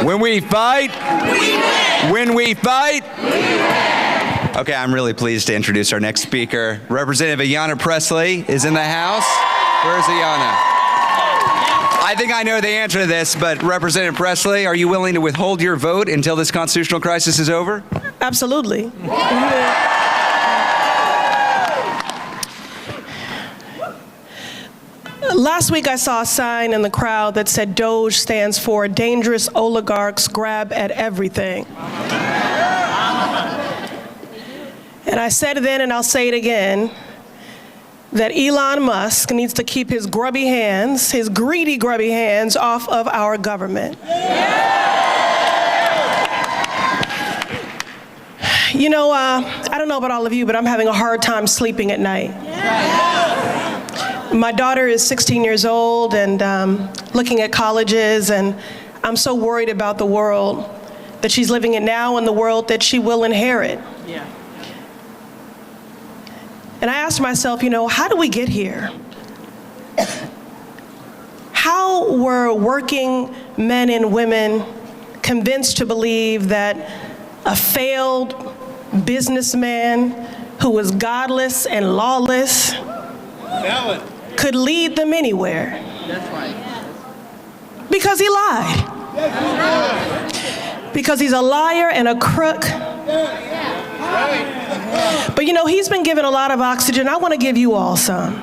When we fight, we win. When we fight, we win. Okay, I'm really pleased to introduce our next speaker. Representative Ayanna Pressley is in the house. Where's Ayanna? I think I know the answer to this, but Representative Pressley, are you willing to withhold your vote until this constitutional crisis is over? Absolutely. Last week I saw a sign in the crowd that said Doge stands for Dangerous Oligarchs Grab at Everything. And I said it then and I'll say it again, that Elon Musk needs to keep his grubby hands, his greedy grubby hands off of our government. You know, I don't know about all of you, but I'm having a hard time sleeping at night. My daughter is 16 years old and looking at colleges, and I'm so worried about the world that she's living in now and the world that she will inherit. Yeah. And I asked myself, you know, how do we get here? How were working men and women convinced to believe that a failed businessman who was godless and lawless could lead them anywhere? That's right. Because he lied. Because he's a liar and a crook. But you know, he's been given a lot of oxygen. I want to give you all some.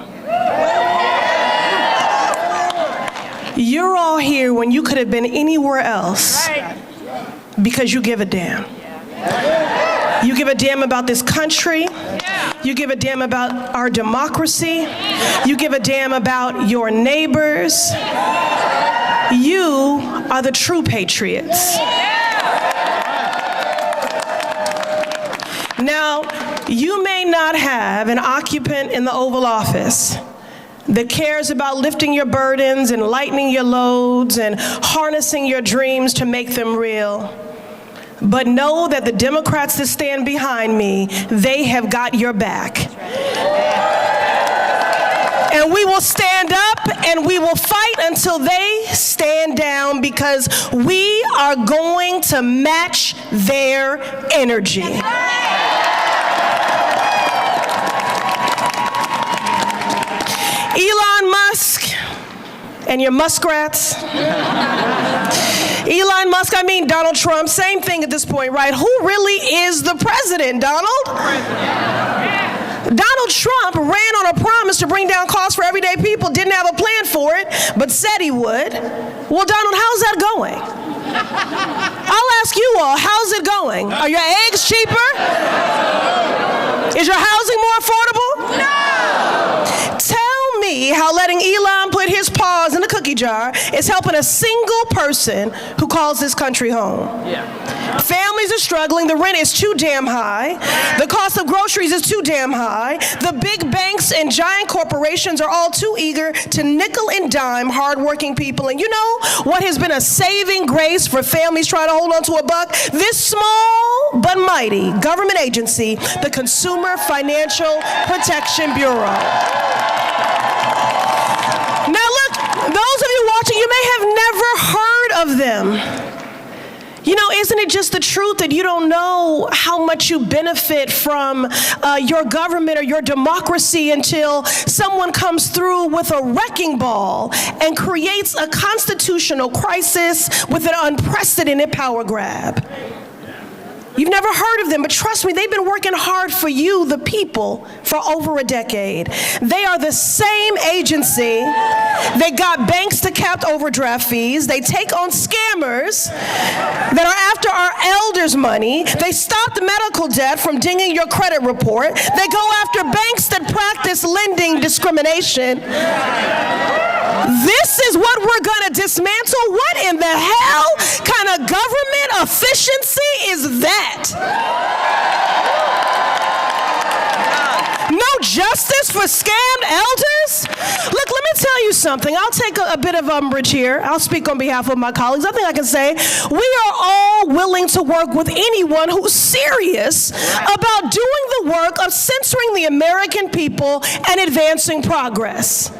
You're all here when you could have been anywhere else because you give a damn. You give a damn about this country. You give a damn about our democracy. You give a damn about your neighbors. You are the true patriots. Now, you may not have an occupant in the Oval Office that cares about lifting your burdens and lightening your loads and harnessing your dreams to make them real. But know that the Democrats that stand behind me, they have got your back. And we will stand up and we will fight until they stand down, because we are going to match their energy. Elon Musk and your muskrats. Elon Musk, I mean Donald Trump, same thing at this point, right? Who really is the president, Donald? Donald Trump ran on a promise to bring down costs for everyday people, didn't have a plan for it, but said he would. Well, Donald, how's that going? I'll ask you all, how's it going? Are your eggs cheaper? Is your housing more affordable? No! Tell me how letting Elon put his paws in the cookie jar is helping a single person who calls this country home. Yeah. Families are struggling. The rent is too damn high. The cost of groceries is too damn high. The big banks and giant corporations are all too eager to nickel and dime hardworking people. And you know what has been a saving grace for families trying to hold on to a buck? This small but mighty government agency, the Consumer Financial Protection Bureau. Now look, those of you watching, you may have never heard of them. You know, isn't it just the truth that you don't know how much you benefit from your government or your democracy until someone comes through with a wrecking ball and creates a constitutional crisis with an unprecedented power grab? You've never heard of them, but trust me, they've been working hard for you, the people, for over a decade. They are the same agency that got banks to cap overdraft fees. They take on scammers that are after our elders' money. They stop the medical debt from dinging your credit report. They go after banks that practice lending discrimination. This is what we're going to dismantle. What in the hell kind of government efficiency is that? No justice for scammed elders? Look, let me tell you something. I'll take a bit of umbrage here. I'll speak on behalf of my colleagues. I think I can say we are all willing to work with anyone who's serious about doing the work of censoring the American people and advancing progress.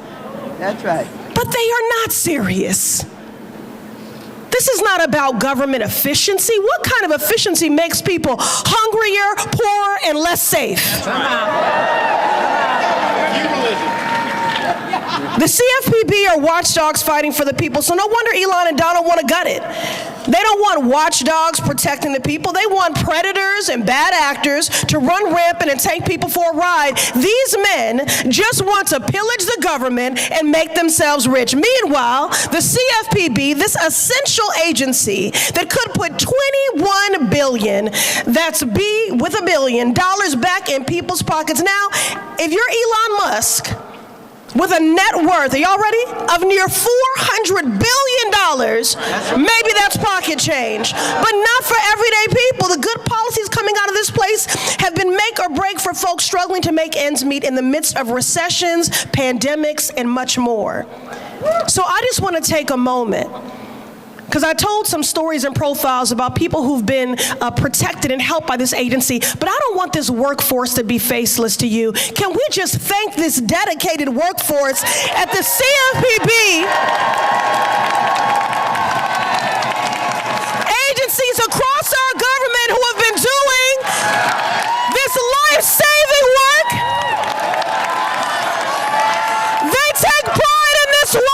That's right. But they are not serious. This is not about government efficiency. What kind of efficiency makes people hungrier, poorer, and less safe? The CFPB are watchdogs fighting for the people, so no wonder Elon and Donald want to gut it. They don't want watchdogs protecting the people. They want predators and bad actors to run rampant and take people for a ride. These men just want to pillage the government and make themselves rich. Meanwhile, the CFPB, this essential agency that could put $21 billion, that's B with a billion, dollars back in people's pockets. Now, if you're Elon Musk, with a net worth, are y'all ready? Of near $400 billion, maybe that's pocket change. But not for everyday people. The good policies coming out of this place have been make or break for folks struggling to make ends meet in the midst of recessions, pandemics, and much more. So I just want to take a moment, because I told some stories and profiles about people who've been protected and helped by this agency, but I don't want this workforce to be faceless to you. Can we just thank this dedicated workforce at the CFPB? Agencies across our government who have been doing this life-saving work. They take pride in this work.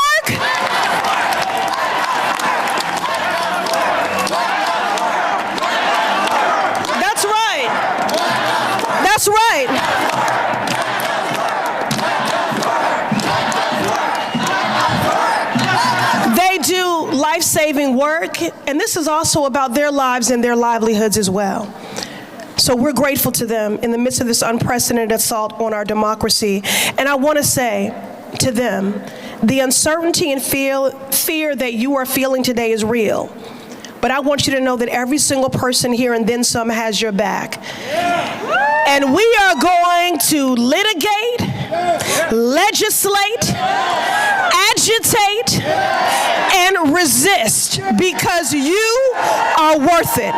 That's right. They do life-saving work, and this is also about their lives and their livelihoods as well. So we're grateful to them in the midst of this unprecedented assault on our democracy. And I want to say to them, the uncertainty and fear that you are feeling today is real. But I want you to know that every single person here and then some has your back. And we are going to litigate, legislate, agitate, and resist because you are worth it.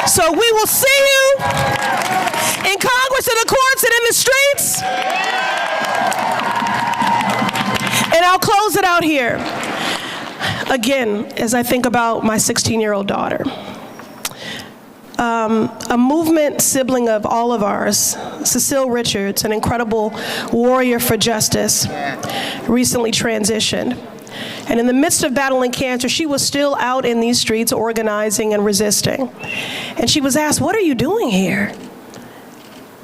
So we will see you in Congress, in the courts, and in the streets. And I'll close it out here. Again, as I think about my 16-year-old daughter. A movement sibling of all of ours, Cecile Richards, an incredible warrior for justice, recently transitioned. And in the midst of battling cancer, she was still out in these streets organizing and resisting. And she was asked, "What are you doing here?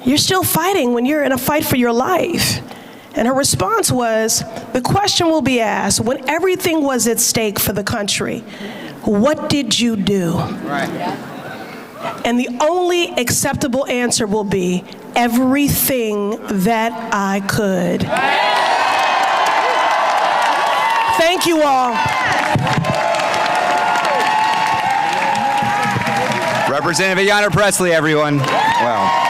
You're still fighting when you're in a fight for your life." And her response was, the question will be asked, when everything was at stake for the country, what did you do? Right. And the only acceptable answer will be, everything that I could. Thank you all. Representative Ayanna Pressley, everyone. Wow.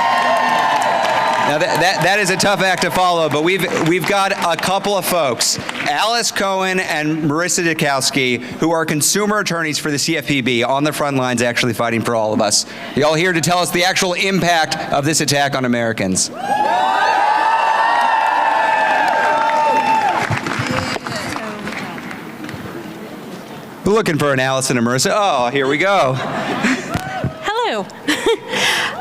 Now that is a tough act to follow, but we've got a couple of folks, Alice Cohen and Marissa Dukowski, who are consumer attorneys for the CFPB, on the front lines actually fighting for all of us. Y'all here to tell us the actual impact of this attack on Americans. We're looking for an Alice and a Marissa. Oh, here we go. Hello.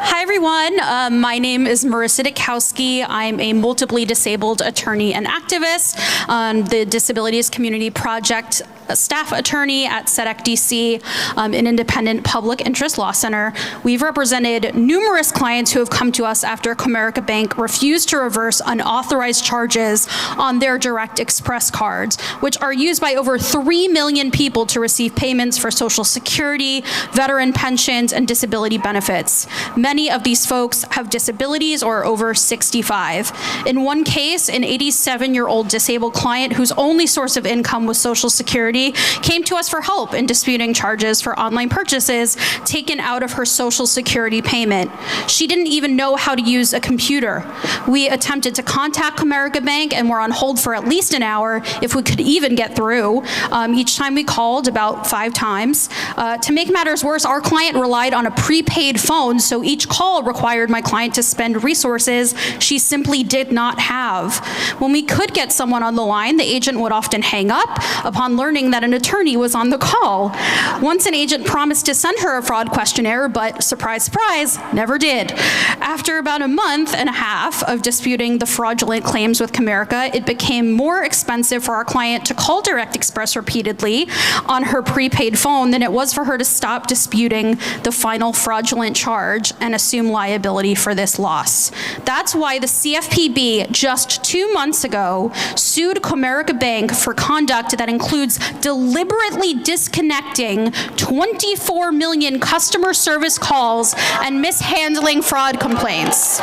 Hi, everyone. My name is Marissa Dukowski. I'm a multiply disabled attorney and activist on the Disabilities Community Project, a staff attorney at SEDEC DC, an independent public interest law center. We've represented numerous clients who have come to us after Comerica Bank refused to reverse unauthorized charges on their Direct Express cards, which are used by over 3 million people to receive payments for Social Security, veteran pensions, and disability benefits. Many of these folks have disabilities or are over 65. In one case, an 87-year-old disabled client whose only source of income was Social Security came to us for help in disputing charges for online purchases taken out of her Social Security payment. She didn't even know how to use a computer. We attempted to contact Comerica Bank and were on hold for at least an hour if we could even get through. Each time we called, about 5 times. To make matters worse, our client relied on a prepaid phone, so each call required my client to spend resources she simply did not have. When we could get someone on the line, the agent would often hang up upon learning that an attorney was on the call. Once an agent promised to send her a fraud questionnaire, but surprise, surprise, never did. After about a month and a half of disputing the fraudulent claims with Comerica, it became more expensive for our client to call Direct Express repeatedly on her prepaid phone than it was for her to stop disputing the final fraudulent charge and assume liability for this loss. That's why the CFPB just 2 months ago sued Comerica Bank for conduct that includes deliberately disconnecting 24 million customer service calls and mishandling fraud complaints.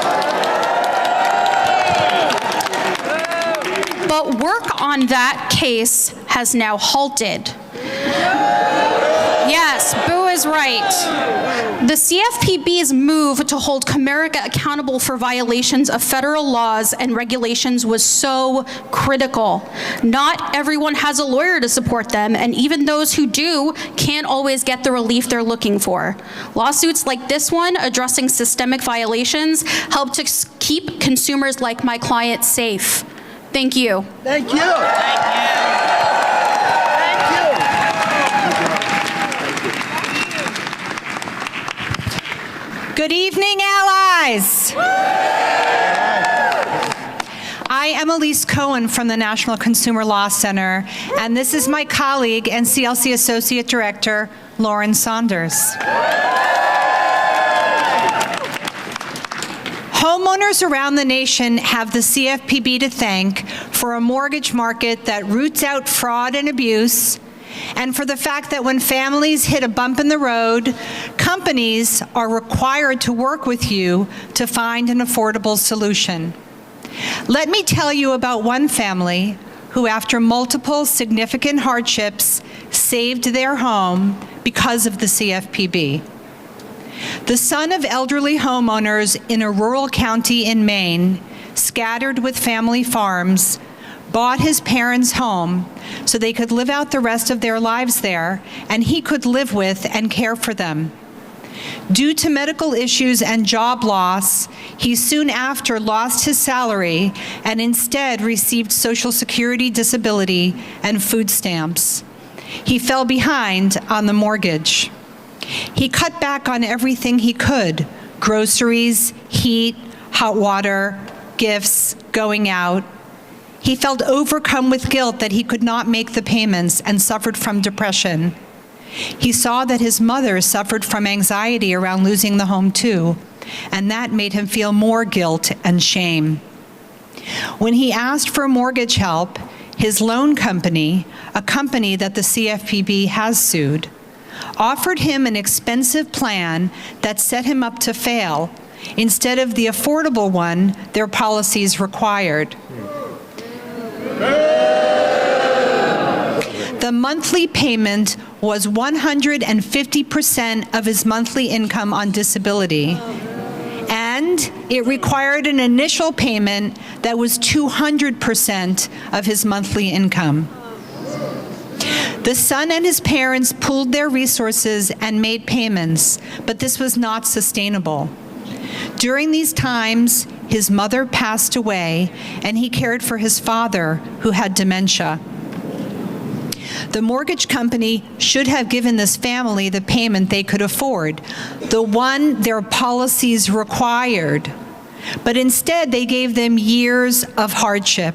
But work on that case has now halted. Yes, Boo is right. The CFPB's move to hold Comerica accountable for violations of federal laws and regulations was so critical. Not everyone has a lawyer to support them, and even those who do can't always get the relief they're looking for. Lawsuits like this one, addressing systemic violations, help to keep consumers like my client safe. Thank you. Thank you. Good evening, allies. I am Elise Cohen from the National Consumer Law Center, and this is my colleague and CLC Associate Director, Lauren Saunders. Homeowners around the nation have the CFPB to thank for a mortgage market that roots out fraud and abuse, and for the fact that when families hit a bump in the road, companies are required to work with you to find an affordable solution. Let me tell you about one family who, after multiple significant hardships, saved their home because of the CFPB. The son of elderly homeowners in a rural county in Maine, scattered with family farms, bought his parents' home so they could live out the rest of their lives there, and he could live with and care for them. Due to medical issues and job loss, he soon after lost his salary and instead received Social Security disability and food stamps. He fell behind on the mortgage. He cut back on everything he could: groceries, heat, hot water, gifts, going out. He felt overcome with guilt that he could not make the payments and suffered from depression. He saw that his mother suffered from anxiety around losing the home too, and that made him feel more guilt and shame. When he asked for mortgage help, his loan company, a company that the CFPB has sued, offered him an expensive plan that set him up to fail instead of the affordable one their policies required. The monthly payment was 150% of his monthly income on disability, and it required an initial payment that was 200% of his monthly income. The son and his parents pooled their resources and made payments, but this was not sustainable. During these times, his mother passed away, and he cared for his father, who had dementia. The mortgage company should have given this family the payment they could afford, the one their policies required, but instead they gave them years of hardship.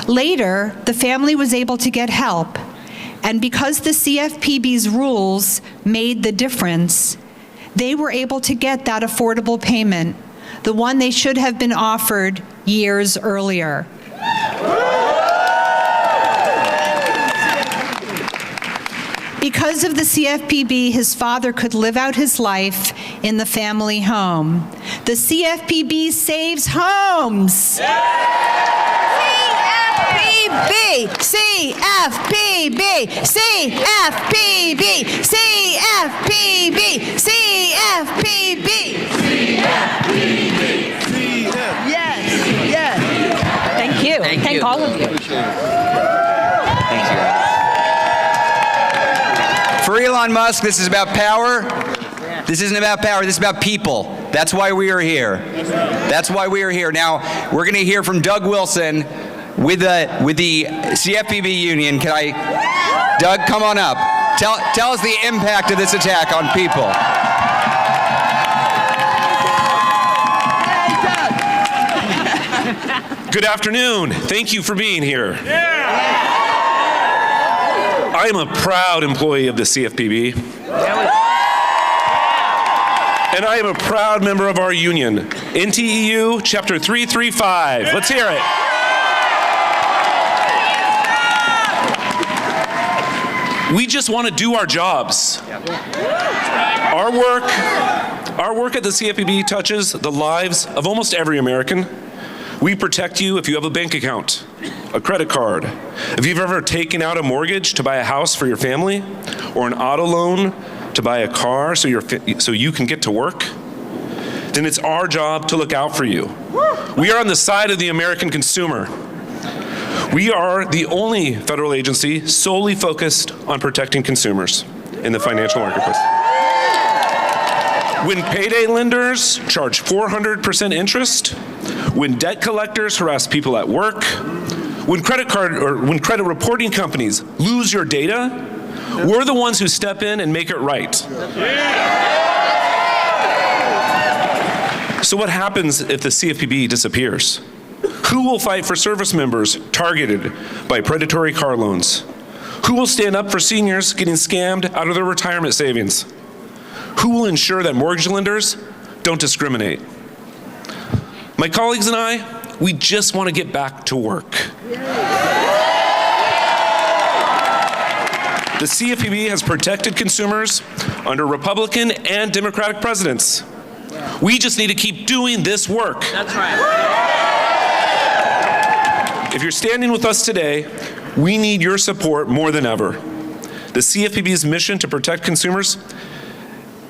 Later, the family was able to get help, and because the CFPB's rules made the difference, they were able to get that affordable payment, the one they should have been offered years earlier. Because of the CFPB, his father could live out his life in the family home. The CFPB saves homes. CFPB, CFPB, CFPB, CFPB, CFPB. Yes, yes. Thank you. Thank all of you. Thank you. For Elon Musk, this is about power. This isn't about power. This is about people. That's why we are here. That's why we are here. Now, we're going to hear from Doug Wilson with the CFPB union. Doug, come on up. Tell us the impact of this attack on people. Good afternoon. Thank you for being here. I am a proud employee of the CFPB. And I am a proud member of our union, NTEU Chapter 335. Let's hear it. We just want to do our jobs. Our work at the CFPB touches the lives of almost every American. We protect you if you have a bank account, a credit card, if you've ever taken out a mortgage to buy a house for your family, or an auto loan to buy a car so you can get to work, then it's our job to look out for you. We are on the side of the American consumer. We are the only federal agency solely focused on protecting consumers in the financial marketplace. When payday lenders charge 400% interest, when debt collectors harass people at work, when credit reporting companies lose your data, we're the ones who step in and make it right. So what happens if the CFPB disappears? Who will fight for service members targeted by predatory car loans? Who will stand up for seniors getting scammed out of their retirement savings? Who will ensure that mortgage lenders don't discriminate? My colleagues and I, we just want to get back to work. The CFPB has protected consumers under Republican and Democratic presidents. We just need to keep doing this work. That's right. If you're standing with us today, we need your support more than ever. The CFPB's mission to protect consumers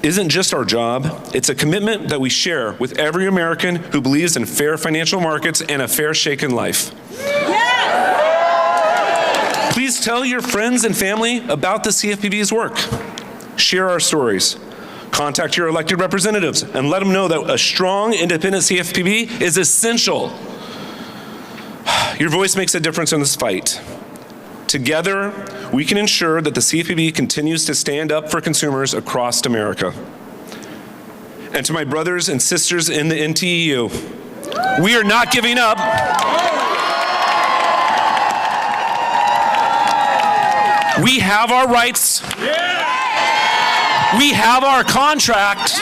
isn't just our job, it's a commitment that we share with every American who believes in fair financial markets and a fair shake in life. Please tell your friends and family about the CFPB's work. Share our stories. Contact your elected representatives and let them know that a strong, independent CFPB is essential. Your voice makes a difference in this fight. Together, we can ensure that the CFPB continues to stand up for consumers across America. And to my brothers and sisters in the NTEU, we are not giving up. We have our rights. We have our contract.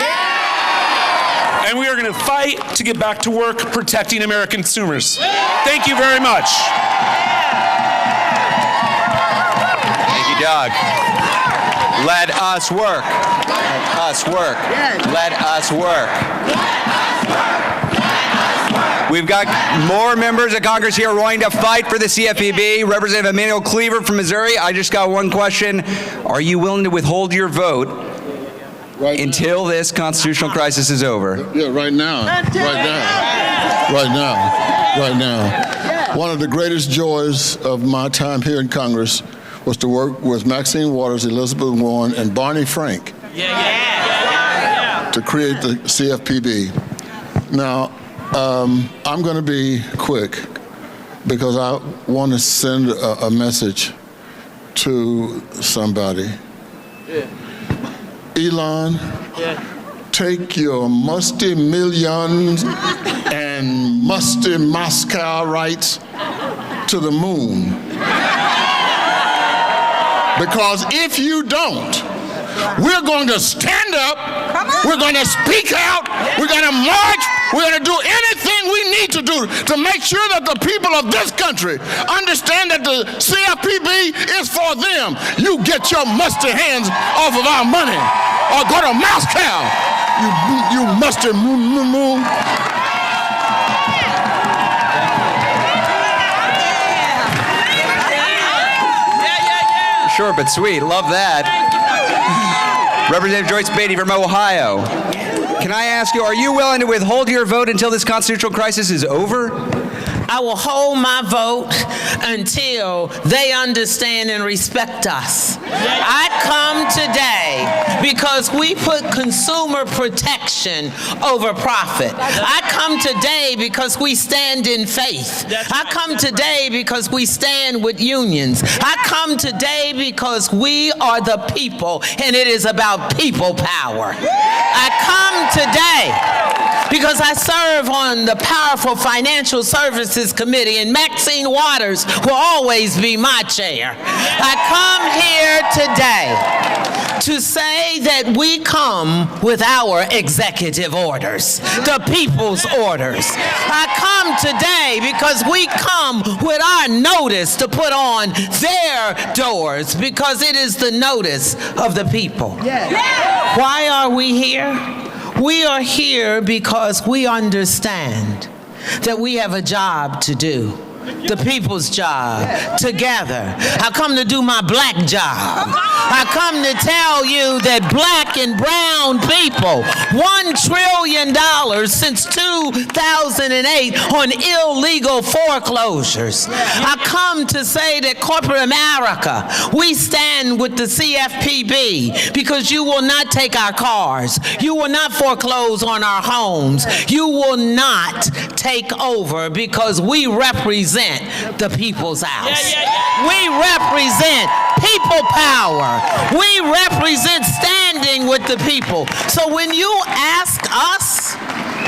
And we are going to fight to get back to work protecting American consumers. Thank you very much. Doug, let us work. Let us work. Let us work. We've got more members of Congress here wanting to fight for the CFPB. Representative Emmanuel Cleaver from Missouri, I just got one question. Are you willing to withhold your vote until this constitutional crisis is over? Yeah, right now. Right now. One of the greatest joys of my time here in Congress was to work with Maxine Waters, Elizabeth Warren, and Barney Frank to create the CFPB. Now, I'm going to be quick because I want to send a message to somebody. Elon, take your musty millions and musty Moscow rights to the moon. Because if you don't, we're going to stand up, we're going to speak out, we're going to march, we're going to do anything we need to do to make sure that the people of this country understand that the CFPB is for them. You get your musty hands off of our money or go to Moscow, you musty moon. Short but sweet. Love that. Representative Joyce Beatty from Ohio. Can I ask you, are you willing to withhold your vote until this constitutional crisis is over? I will hold my vote until they understand and respect us. I come today because we put consumer protection over profit. I come today because we stand in faith. I come today because we stand with unions. I come today because we are the people, and it is about people power. I come today because I serve on the powerful Financial Services Committee, and Maxine Waters will always be my chair. I come here today to say that we come with our executive orders, the people's orders. I come today because we come with our notice to put on their doors, because it is the notice of the people. Why are we here? We are here because we understand that we have a job to do. The people's job, together. I come to do my black job. I come to tell you that black and brown people, $1 trillion since 2008 on illegal foreclosures. I come to say that corporate America, we stand with the CFPB, because you will not take our cars. You will not foreclose on our homes. You will not take over, because we represent the people's house. We represent people power. We represent standing with the people. So when you ask us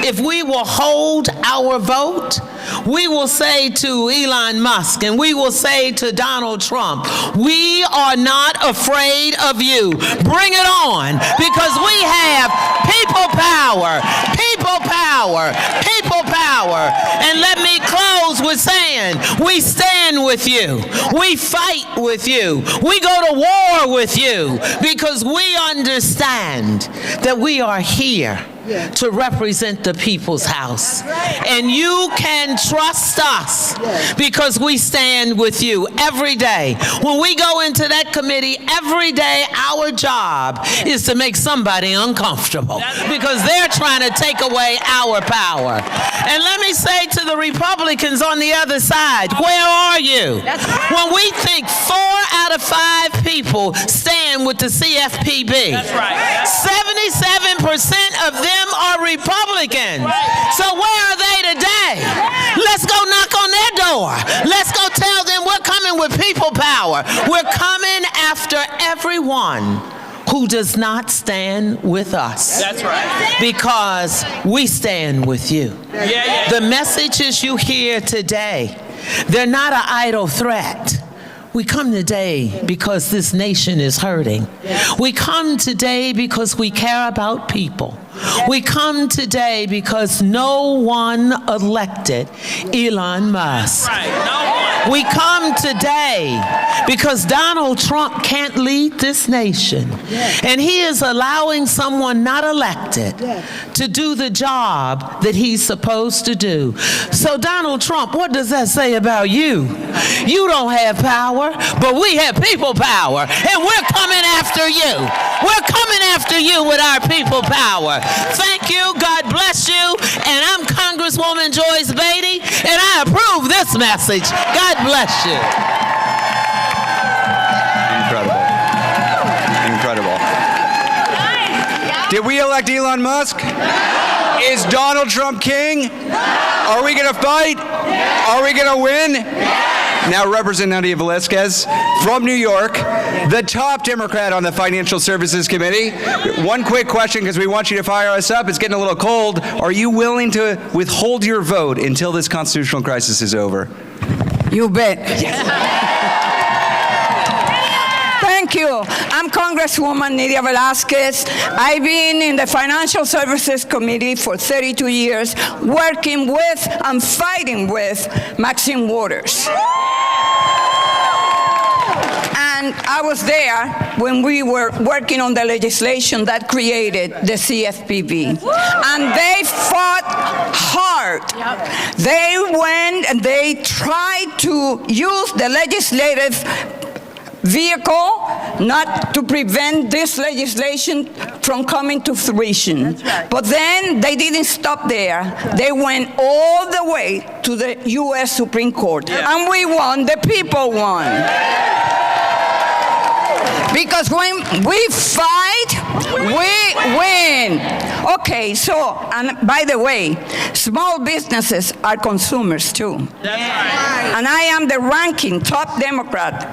if we will hold our vote, we will say to Elon Musk and we will say to Donald Trump, we are not afraid of you. Bring it on, because we have people power, people power, people power. And let me close with saying, we stand with you. We fight with you. We go to war with you, because we understand that we are here to represent the people's house. And you can trust us, because we stand with you every day. When we go into that committee every day, our job is to make somebody uncomfortable, because they're trying to take away our power. And let me say to the Republicans on the other side, where are you? When we think 4 out of 5 people stand with the CFPB, 77% of them are Republicans. So where are they today? Let's go knock on their door. Let's go tell them we're coming with people power. We're coming after everyone who does not stand with us. That's right. Because we stand with you. The messages you hear today, they're not an idle threat. We come today because this nation is hurting. We come today because we care about people. We come today because no one elected Elon Musk. We come today because Donald Trump can't lead this nation. And he is allowing someone not elected to do the job that he's supposed to do. So Donald Trump, what does that say about you? You don't have power, but we have people power. And we're coming after you. We're coming after you with our people power. Thank you. God bless you. And I'm Congresswoman Joyce Beatty, and I approve this message. God bless you. Incredible. Did we elect Elon Musk? Is Donald Trump king? Are we going to fight? Are we going to win? Now, Representative Velasquez from New York, the top Democrat on the Financial Services Committee. One quick question, because we want you to fire us up. It's getting a little cold. Are you willing to withhold your vote until this constitutional crisis is over? You bet. Thank you. I'm Congresswoman Nydia Velasquez. I've been in the Financial Services Committee for 32 years, working with and fighting with Maxine Waters. And I was there when we were working on the legislation that created the CFPB. And they fought hard. They went and they tried to use the legislative vehicle not to prevent this legislation from coming to fruition. But then they didn't stop there. They went all the way to the U.S. Supreme Court. And we won. The people won. Because when we fight, we win. Okay, so, and by the way, small businesses are consumers too. That's right. And I am the ranking top Democrat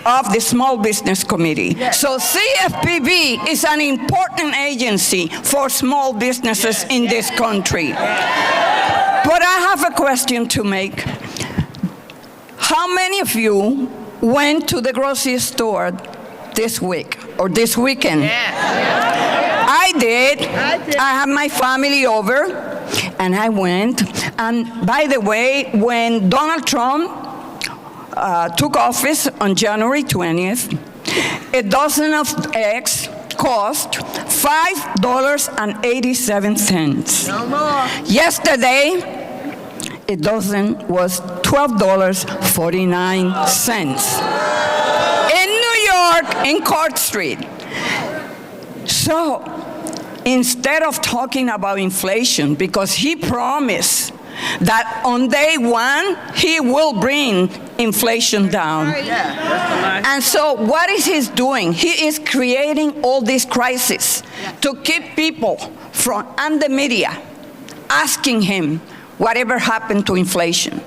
of the Small Business Committee. So CFPB is an important agency for small businesses in this country. But I have a question to make. How many of you went to the grocery store this week or this weekend? I did. I had my family over, and I went. And by the way, when Donald Trump took office on January 20th, a dozen of eggs cost $5.87. No more. Yesterday, a dozen was $12.49. In New York, in Court Street. So, instead of talking about inflation, because he promised that on day one, he will bring inflation down. And so what is he doing? He is creating all these crises to keep people from, and the media, asking him, whatever happened to inflation?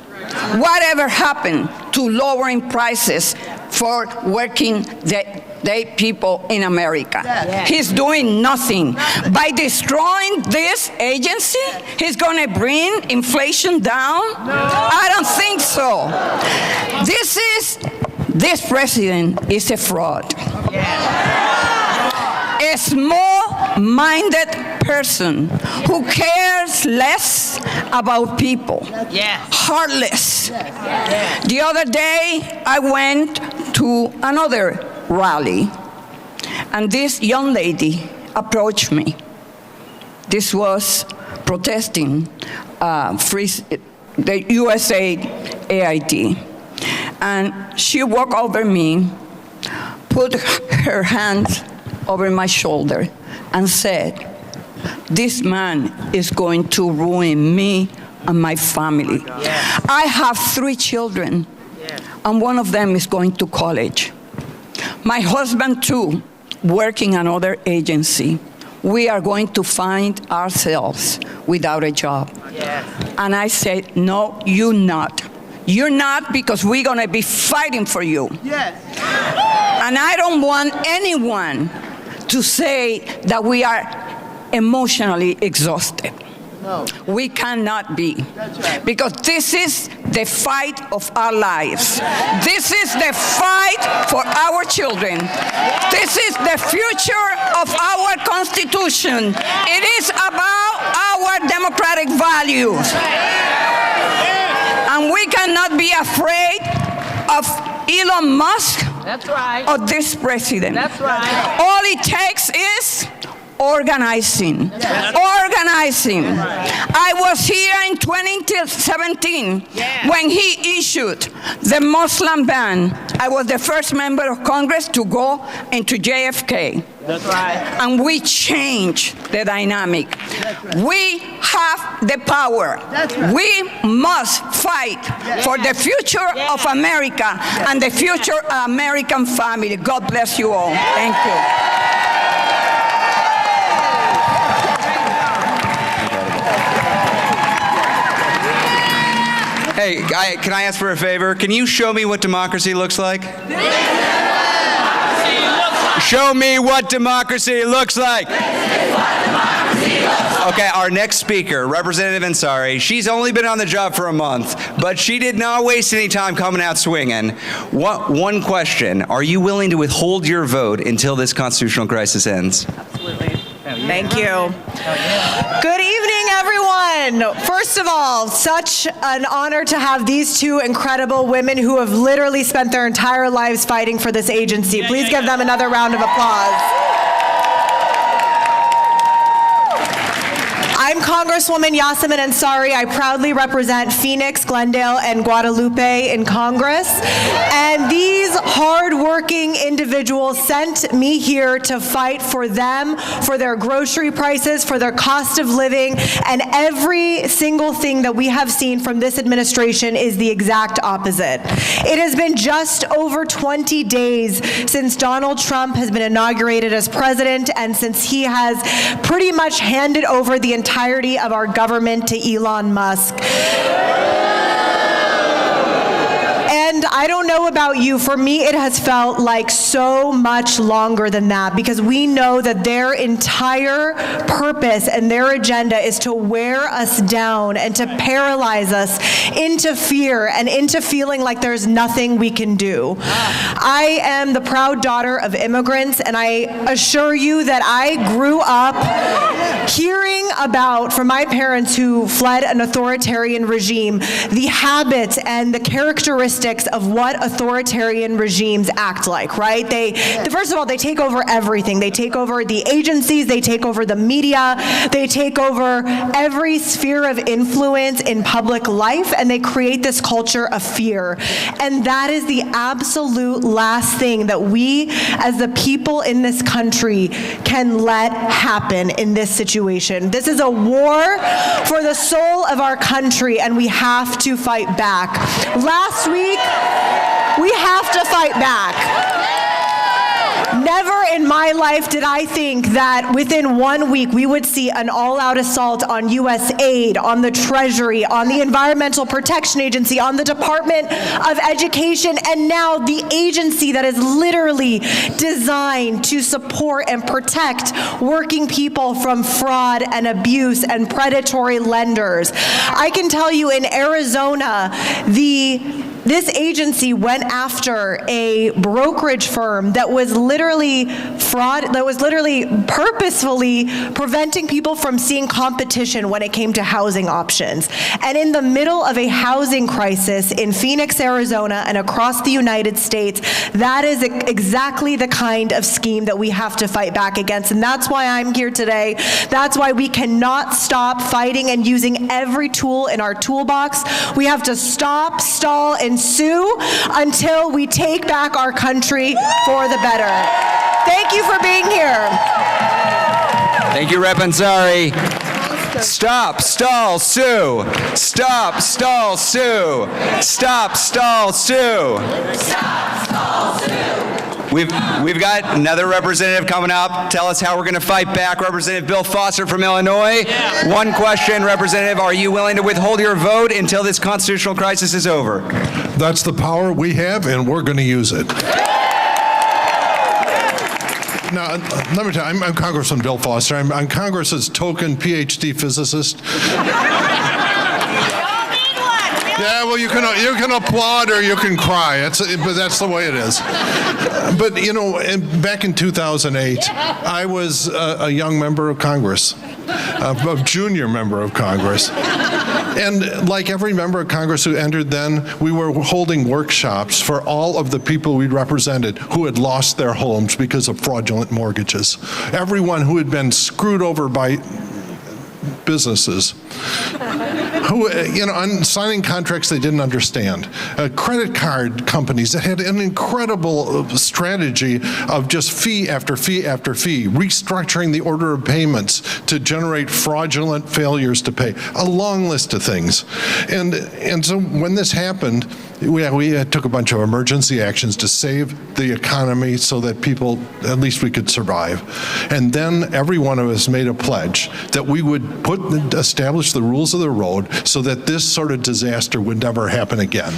Whatever happened to lowering prices for working day people in America? He's doing nothing. By destroying this agency, he's going to bring inflation down? I don't think so. This president is a fraud. A small-minded person who cares less about people. Heartless. The other day, I went to another rally, and this young lady approached me. This was protesting the USA AIT. And she walked over me, put her hands over my shoulder, and said, "This man is going to ruin me and my family. I have 3 children, and one of them is going to college. My husband, too, working another agency. We are going to find ourselves without a job." And I said, "No, you're not. You're not, because we're going to be fighting for you." And I don't want anyone to say that we are emotionally exhausted. We cannot be. Because this is the fight of our lives. This is the fight for our children. This is the future of our Constitution. It is about our democratic values. And we cannot be afraid of Elon Musk or this president. All it takes is organizing. Organizing. I was here in 2017 when he issued the Muslim ban. I was the first member of Congress to go into JFK. And we changed the dynamic. We have the power. We must fight for the future of America and the future American family. God bless you all. Thank you. Hey, can I ask for a favor? Can you show me what democracy looks like? Show me what democracy looks like. Okay, our next speaker, Representative Ansari, she's only been on the job for a month, but she did not waste any time coming out swinging. One question, are you willing to withhold your vote until this constitutional crisis ends? Absolutely. Thank you. Good evening, everyone. First of all, such an honor to have these 2 incredible women who have literally spent their entire lives fighting for this agency. Please give them another round of applause. I'm Congresswoman Yasemin Ansari. I proudly represent Phoenix, Glendale, and Guadalupe in Congress. And these hardworking individuals sent me here to fight for them, for their grocery prices, for their cost of living, and every single thing that we have seen from this administration is the exact opposite. It has been just over 20 days since Donald Trump has been inaugurated as president and since he has pretty much handed over the entirety of our government to Elon Musk. And I don't know about you, for me it has felt like so much longer than that, because we know that their entire purpose and their agenda is to wear us down and to paralyze us into fear and into feeling like there's nothing we can do. I am the proud daughter of immigrants, and I assure you that I grew up hearing about, from my parents who fled an authoritarian regime, the habits and the characteristics of what authoritarian regimes act like, right? First of all, they take over everything. They take over the agencies, they take over the media, they take over every sphere of influence in public life, and they create this culture of fear. And that is the absolute last thing that we, as the people in this country, can let happen in this situation. This is a war for the soul of our country, and we have to fight back. Last week, we have to fight back. Never in my life did I think that within 1 week we would see an all-out assault on U.S. aid, on the Treasury, on the Environmental Protection Agency, on the Department of Education, and now the agency that is literally designed to support and protect working people from fraud and abuse and predatory lenders. I can tell you in Arizona, this agency went after a brokerage firm that was literally purposefully preventing people from seeing competition when it came to housing options. And in the middle of a housing crisis in Phoenix, Arizona, and across the United States, that is exactly the kind of scheme that we have to fight back against. And that's why I'm here today. That's why we cannot stop fighting and using every tool in our toolbox. We have to stop, stall, and sue until we take back our country for the better. Thank you for being here. Thank you, Rep. Ansari. Stop, stall, sue. Stop, stall, sue. Stop, stall, sue. Stop, stall, sue. We've got another representative coming up. Tell us how we're going to fight back. Representative Bill Foster from Illinois. Yeah. One question, Representative. Are you willing to withhold your vote until this constitutional crisis is over? That's the power we have, and we're going to use it. Now, let me tell you, I'm Congressman Bill Foster. I'm Congress's token PhD physicist. Yeah, well, you can applaud or you can cry. But that's the way it is. But, you know, back in 2008, I was a young member of Congress, a junior member of Congress. And like every member of Congress who entered then, we were holding workshops for all of the people we represented who had lost their homes because of fraudulent mortgages. Everyone who had been screwed over by businesses who, on signing contracts they didn't understand. Credit card companies that had an incredible strategy of just fee after fee after fee, restructuring the order of payments to generate fraudulent failures to pay. A long list of things. And so when this happened, we took a bunch of emergency actions to save the economy so that people, at least we could survive. And then every one of us made a pledge that we would establish the rules of the road so that this sort of disaster would never happen again.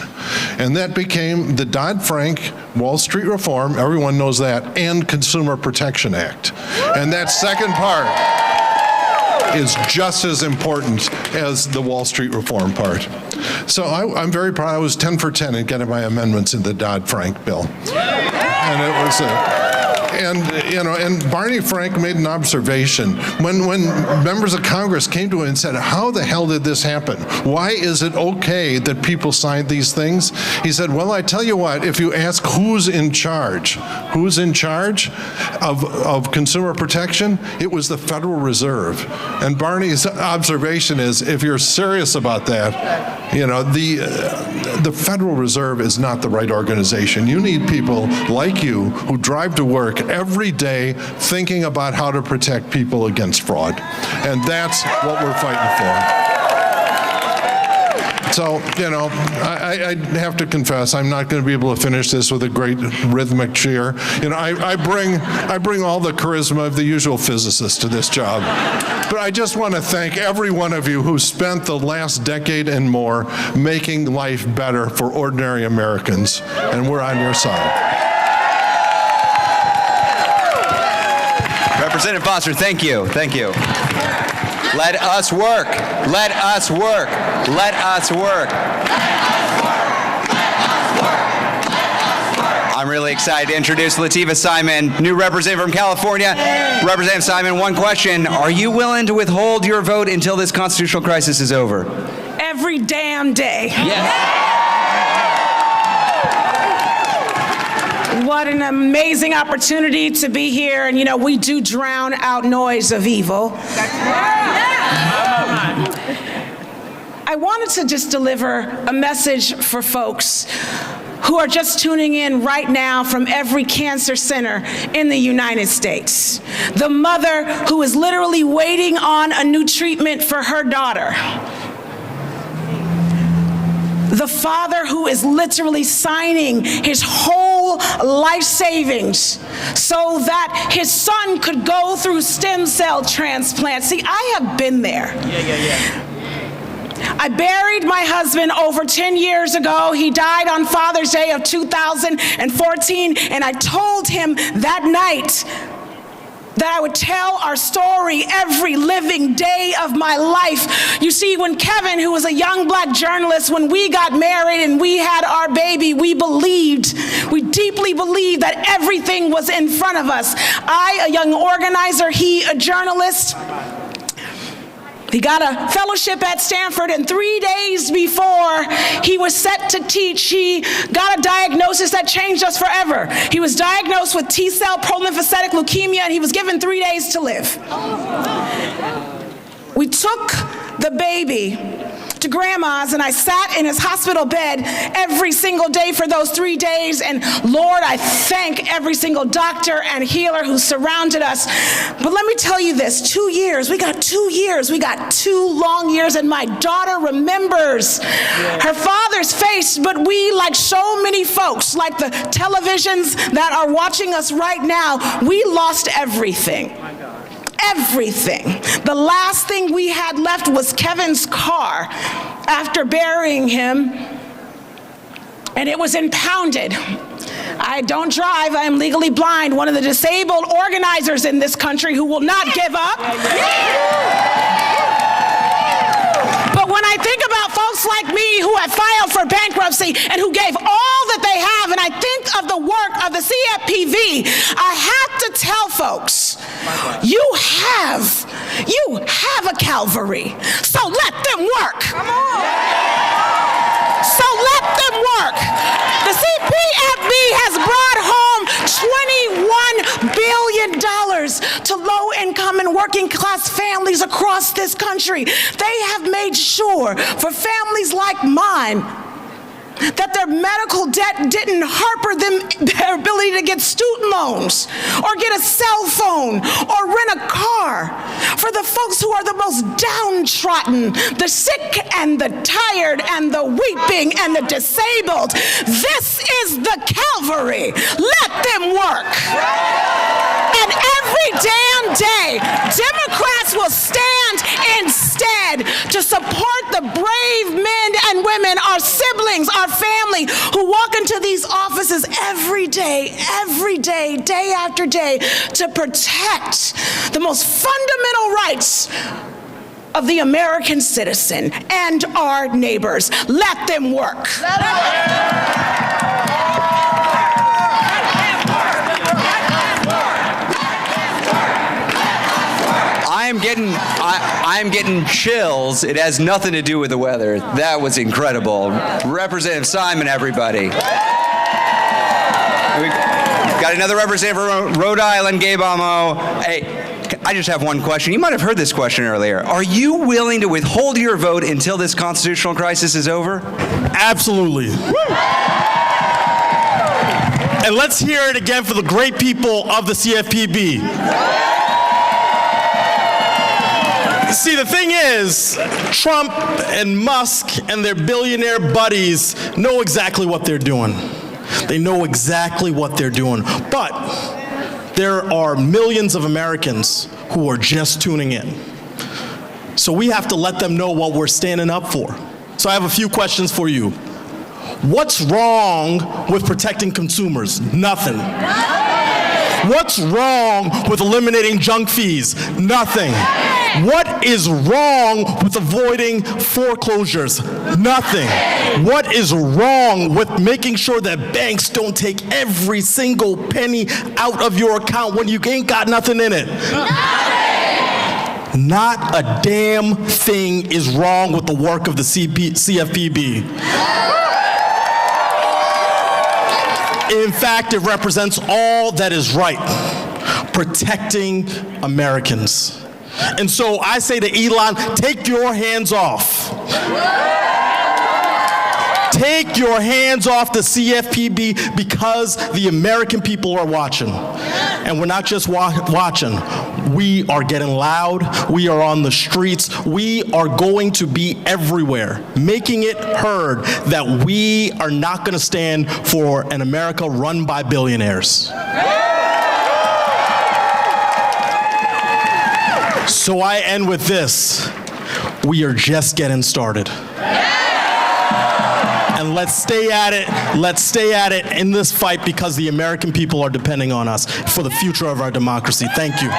And that became the Dodd-Frank Wall Street Reform, everyone knows that, and Consumer Protection Act. And that second part is just as important as the Wall Street Reform part. So I'm very proud. I was 10 for 10 in getting my amendments in the Dodd-Frank bill. And And Barney Frank made an observation when members of Congress came to him and said, "How the hell did this happen? Why is it okay that people signed these things?" He said, "Well, I tell you what. If you ask who's in charge of consumer protection, it was the Federal Reserve." And Barney's observation is, if you're serious about that, the Federal Reserve is not the right organization. You need people like you who drive to work every day thinking about how to protect people against fraud. And that's what we're fighting for. So, I have to confess, I'm not going to be able to finish this with a great rhythmic cheer. I bring all the charisma of the usual physicist to this job. But I just want to thank every one of you who spent the last decade and more making life better for ordinary Americans. And we're on your side. Representative Foster, thank you. Thank you. Let us work. Let us work. Let us work. I'm really excited to introduce Latifah Simon, new representative from California. Representative Simon, one question. Are you willing to withhold your vote until this constitutional crisis is over? Every damn day. Yes. What an amazing opportunity to be here. And we do drown out noise of evil. I wanted to just deliver a message for folks who are just tuning in right now from every cancer center in the United States. The mother who is literally waiting on a new treatment for her daughter. The father who is literally signing his whole life savings so that his son could go through stem cell transplant. See, I have been there. Yeah. I buried my husband over 10 years ago. He died on Father's Day of 2014, and I told him that night that I would tell our story every living day of my life. You see, when Kevin, who was a young black journalist, when we got married and we had our baby, we deeply believed that everything was in front of us. I, a young organizer, he, a journalist. He got a fellowship at Stanford, and 3 days before he was set to teach, he got a diagnosis that changed us forever. He was diagnosed with T-cell prolymphocytic leukemia, and he was given 3 days to live. We took the baby to grandma's, and I sat in his hospital bed every single day for those 3 days, and Lord, I thank every single doctor and healer who surrounded us. But let me tell you this, 2 years, we got 2 years, we got 2 long years, and my daughter remembers her father's face, but we, like so many folks, like the televisions that are watching us right now, we lost everything. Everything. The last thing we had left was Kevin's car after burying him, and it was impounded. I don't drive, I am legally blind, one of the disabled organizers in this country who will not give up. But when I think about folks like me who have filed for bankruptcy and who gave all that they have, and I think of the work of the CFPB, I have to tell folks, you have a Calvary, so let them work. Come on. So let them work. The CFPB has brought home $21 billion to low-income and working-class families across this country. They have made sure for families like mine that their medical debt didn't hamper their ability to get student loans or get a cell phone or rent a car. For the folks who are the most downtrodden, the sick and the tired and the weeping and the disabled, this is the Calvary. Let them work. And every damn day, Democrats will stand instead to support the brave men and women, our siblings, our family, who walk into these offices every day, day after day, to protect the most fundamental rights of the American citizen and our neighbors. Let them work. I'm getting chills. It has nothing to do with the weather. That was incredible. Representative Simon, everybody. We got another representative from Rhode Island, Gabe Amo. Hey, I just have one question. You might have heard this question earlier. Are you willing to withhold your vote until this constitutional crisis is over? Absolutely. And let's hear it again for the great people of the CFPB. See, the thing is, Trump and Musk and their billionaire buddies know exactly what they're doing. They know exactly what they're doing. But there are millions of Americans who are just tuning in. So we have to let them know what we're standing up for. So I have a few questions for you. What's wrong with protecting consumers? Nothing. What's wrong with eliminating junk fees? Nothing. What is wrong with avoiding foreclosures? Nothing. What is wrong with making sure that banks don't take every single penny out of your account when you ain't got nothing in it? Not a damn thing is wrong with the work of the CFPB. In fact, it represents all that is right, protecting Americans. And so I say to Elon, take your hands off. Take your hands off the CFPB because the American people are watching. And we're not just watching. We are getting loud. We are on the streets. We are going to be everywhere, making it heard that we are not going to stand for an America run by billionaires. So I end with this. We are just getting started. And let's stay at it. Let's stay at it in this fight because the American people are depending on us for the future of our democracy. Thank you.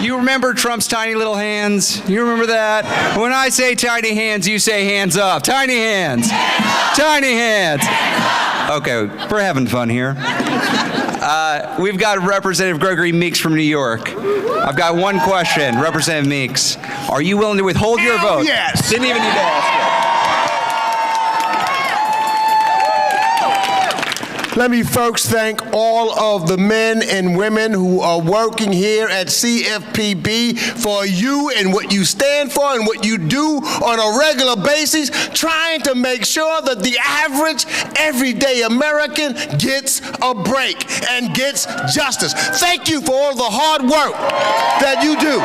You remember Trump's tiny little hands? You remember that? When I say tiny hands, you say hands up. Tiny hands. Tiny hands. Okay, we're having fun here. We've got Representative Gregory Meeks from New York. I've got one question. Representative Meeks, are you willing to withhold your vote? Yes. Didn't even need to ask you. Let me first thank all of the men and women who are working here at CFPB for you and what you stand for and what you do on a regular basis, trying to make sure that the average, everyday American gets a break and gets justice. Thank you for all the hard work that you do.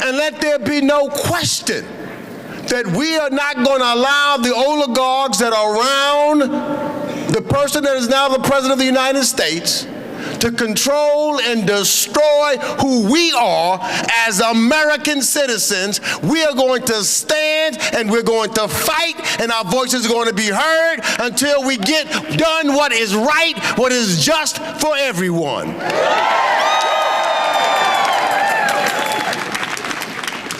And let there be no question that we are not going to allow the oligarchs that are around the person that is now the President of the United States to control and destroy who we are as American citizens. We are going to stand and we're going to fight, and our voices are going to be heard until we get done what is right, what is just for everyone.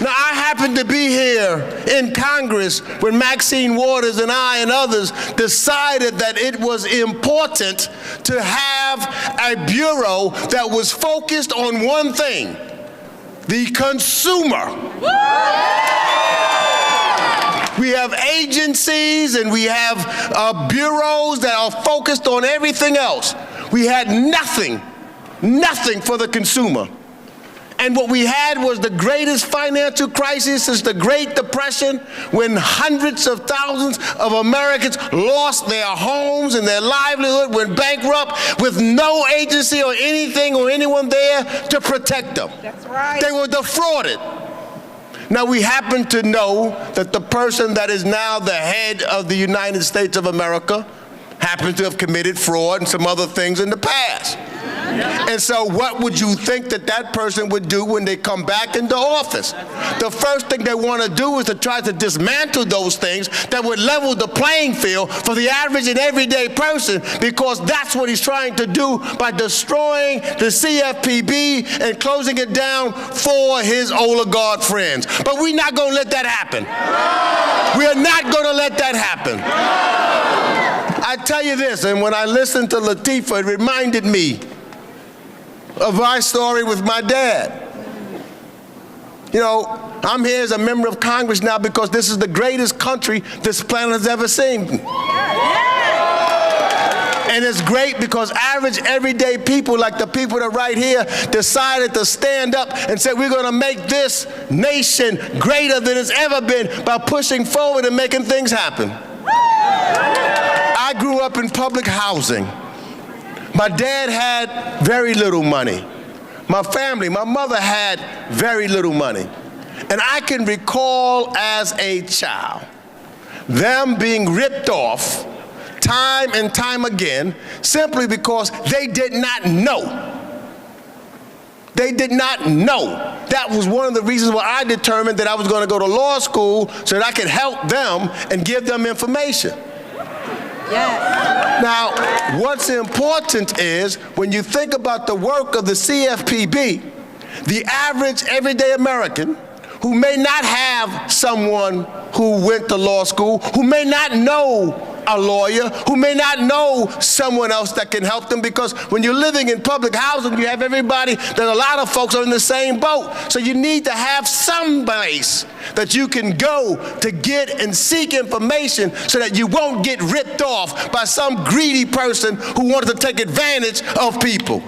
Now, I happen to be here in Congress when Maxine Waters and I and others decided that it was important to have a bureau that was focused on one thing, the consumer. We have agencies and we have bureaus that are focused on everything else. We had nothing for the consumer. And what we had was the greatest financial crisis since the Great Depression, when hundreds of thousands of Americans lost their homes and their livelihood, went bankrupt with no agency or anything or anyone there to protect them. That's right. They were defrauded. Now, we happen to know that the person that is now the head of the United States of America happens to have committed fraud and some other things in the past. And so what would you think that that person would do when they come back into office? The first thing they want to do is to try to dismantle those things that would level the playing field for the average and everyday person, because that's what he's trying to do by destroying the CFPB and closing it down for his oligarch friends. But we're not going to let that happen. We are not going to let that happen. I tell you this, and when I listened to Latifah, it reminded me of my story with my dad. You know, I'm here as a member of Congress now because this is the greatest country this planet has ever seen. And it's great because average, everyday people like the people that are right here decided to stand up and say, we're going to make this nation greater than it's ever been by pushing forward and making things happen. I grew up in public housing. My dad had very little money. My family, my mother had very little money. And I can recall as a child them being ripped off time and time again simply because they did not know. They did not know. That was one of the reasons why I determined that I was going to go to law school so that I could help them and give them information. Yes. Now, what's important is when you think about the work of the CFPB, the average everyday American who may not have someone who went to law school, who may not know a lawyer, who may not know someone else that can help them, because when you're living in public housing, you have everybody, that a lot of folks are in the same boat. So you need to have some place that you can go to get and seek information so that you won't get ripped off by some greedy person who wanted to take advantage of people.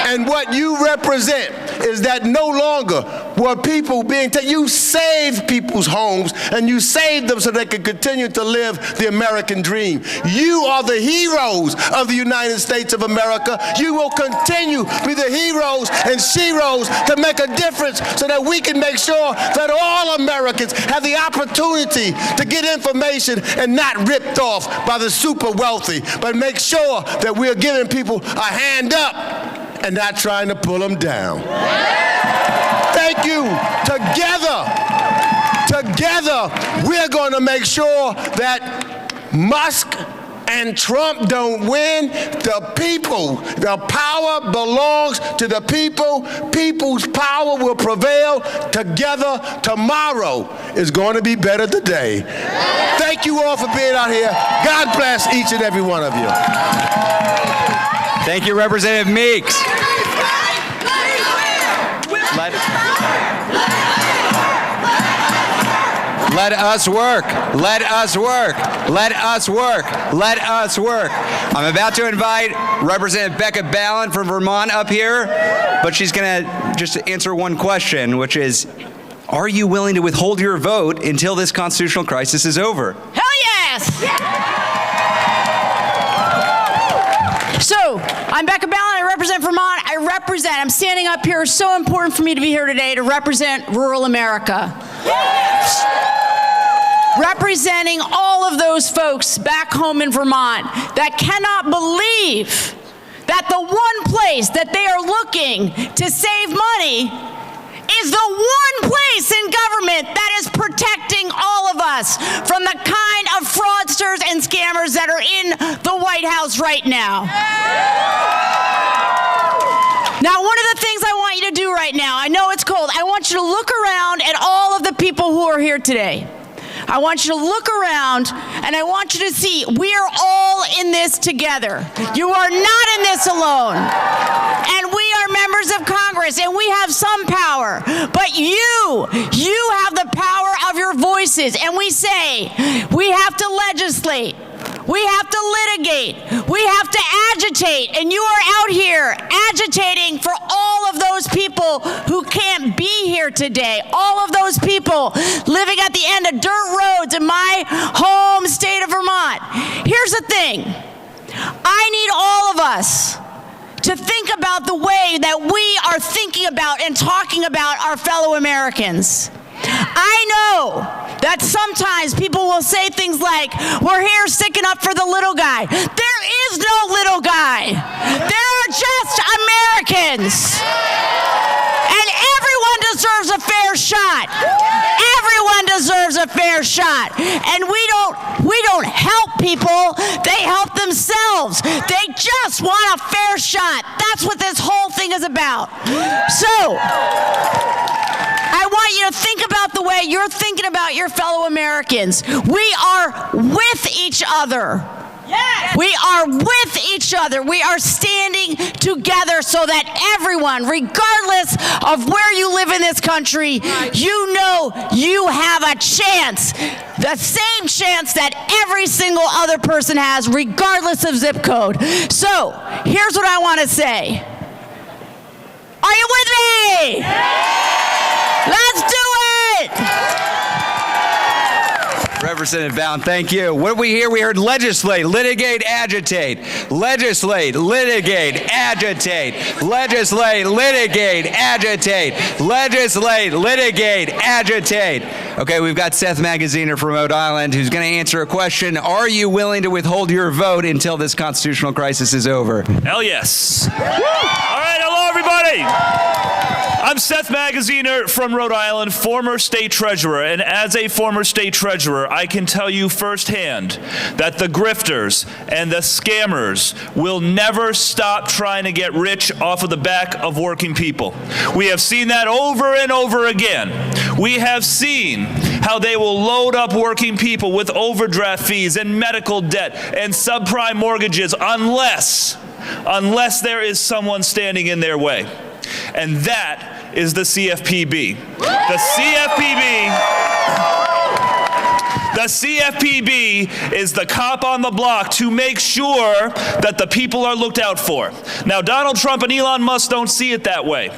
And what you represent is that no longer were people being taken. You saved people's homes and you saved them so they could continue to live the American dream. You are the heroes of the United States of America. You will continue to be the heroes and sheroes to make a difference so that we can make sure that all Americans have the opportunity to get information and not ripped off by the super wealthy, but make sure that we're giving people a hand up and not trying to pull them down. Thank you. Together, we're going to make sure that Musk and Trump don't win. The people, the power belongs to the people. People's power will prevail. Together, tomorrow is going to be better today. Thank you all for being out here. God bless each and every one of you. Thank you, Representative Meeks. Let us work. Let us work. Let us work. Let us work. I'm about to invite Representative Becca Balin from Vermont up here, but she's going to just answer one question, which is, are you willing to withhold your vote until this constitutional crisis is over? Hell yes! So, I'm Becca Balin, I represent Vermont. I'm standing up here. It's so important for me to be here today to represent rural America. Representing all of those folks back home in Vermont that cannot believe that the one place that they are looking to save money is the one place in government that is protecting all of us from the kind of fraudsters and scammers that are in the White House right now. Now, one of the things I want you to do right now, I know it's cold, I want you to look around at all of the people who are here today. I want you to look around and I want you to see we are all in this together. You are not in this alone. And we are members of Congress and we have some power. But you have the power of your voices. And we say we have to legislate. We have to litigate. We have to agitate. And you are out here agitating for all of those people who can't be here today. All of those people living at the end of dirt roads in my home state of Vermont. Here's the thing. I need all of us to think about the way that we are thinking about and talking about our fellow Americans. I know that sometimes people will say things like, we're here sticking up for the little guy. There is no little guy. There are just Americans. And everyone deserves a fair shot. Everyone deserves a fair shot. And we don't help people, they help themselves. They just want a fair shot. That's what this whole thing is about. So, I want want you to think about the way you're thinking about your fellow Americans. We are with each other. Yes. We are with each other. We are standing together so that everyone, regardless of where you live in this country, you know you have a chance. The same chance that every single other person has, regardless of zip code. So, here's what I want to say. Are you with me? Let's do it! Representative Bound, thank you. What did we hear? We heard legislate, litigate, agitate. Legislate, litigate, agitate. Legislate, litigate, agitate. Legislate, litigate, agitate. Okay, we've got Seth Magaziner from Rhode Island who's going to answer a question. Are you willing to withhold your vote until this constitutional crisis is over? Hell yes. All right, hello everybody. I'm Seth Magaziner from Rhode Island, former state treasurer, and as a former state treasurer, I can tell you firsthand that the grifters and the scammers will never stop trying to get rich off of the back of working people. We have seen that over and over again. We have seen how they will load up working people with overdraft fees and medical debt and subprime mortgages unless there is someone standing in their way. And that is the CFPB. The CFPB is the cop on the block to make sure that the people are looked out for. Now, Donald Trump and Elon Musk don't see it that way.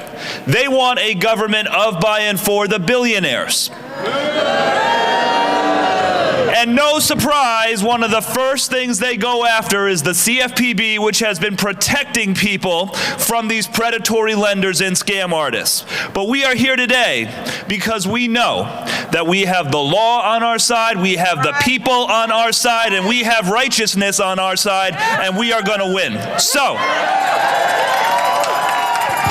They want a government of, by, and for the billionaires. And no surprise, one of the first things they go after is the CFPB, which has been protecting people from these predatory lenders and scam artists. But we are here today because we know that we have the law on our side, we have the people on our side, and we have righteousness on our side, and we are going to win. So,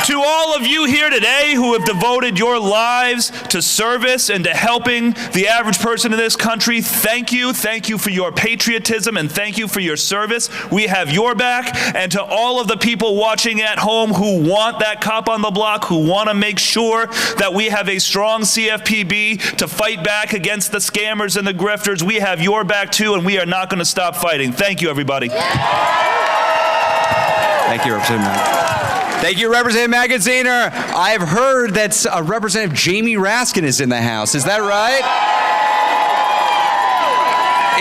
to all of you here today who have devoted your lives to service and to helping the average person in this country, thank you. Thank you for your patriotism and thank you for your service. We have your back. And to all of the people watching at home who want that cop on the block, who want to make sure that we have a strong CFPB to fight back against the scammers and the grifters, we have your back too, and we are not going to stop fighting. Thank you, everybody. Thank you, Representative. Thank you, Representative Magaziner. I've heard that Representative Jamie Raskin is in the House. Is that right?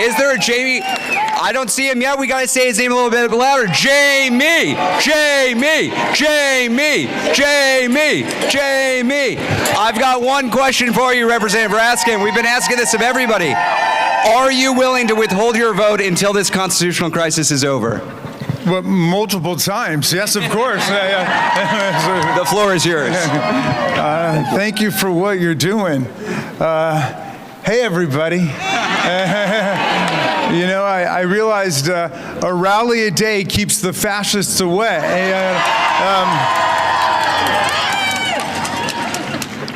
Is there a Jamie? I don't see him yet. We got to say his name a little bit louder. Jamie, Jamie, Jamie, Jamie, Jamie. I've got one question for you, Representative Raskin. We've been asking this of everybody. Are you willing to withhold your vote until this constitutional crisis is over? Well, multiple times, yes, of course. The floor is yours. Thank you for what you're doing. Hey, everybody. You know, I realized a rally a day keeps the fascists away.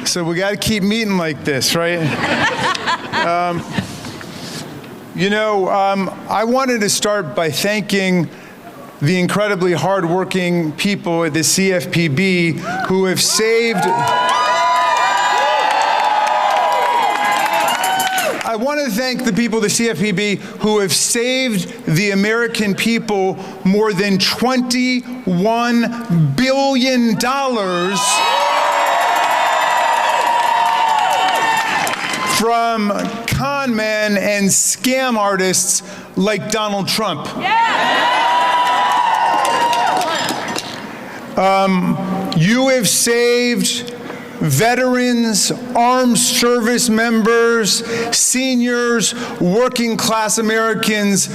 So we got to keep meeting like this, right? You know, I wanted to start by thanking the incredibly hardworking people at the CFPB who have saved. I want to thank the people of the CFPB who have saved the American people more than $21 billion from con men and scam artists like Donald Trump. You have saved veterans, armed service members, seniors, working class Americans,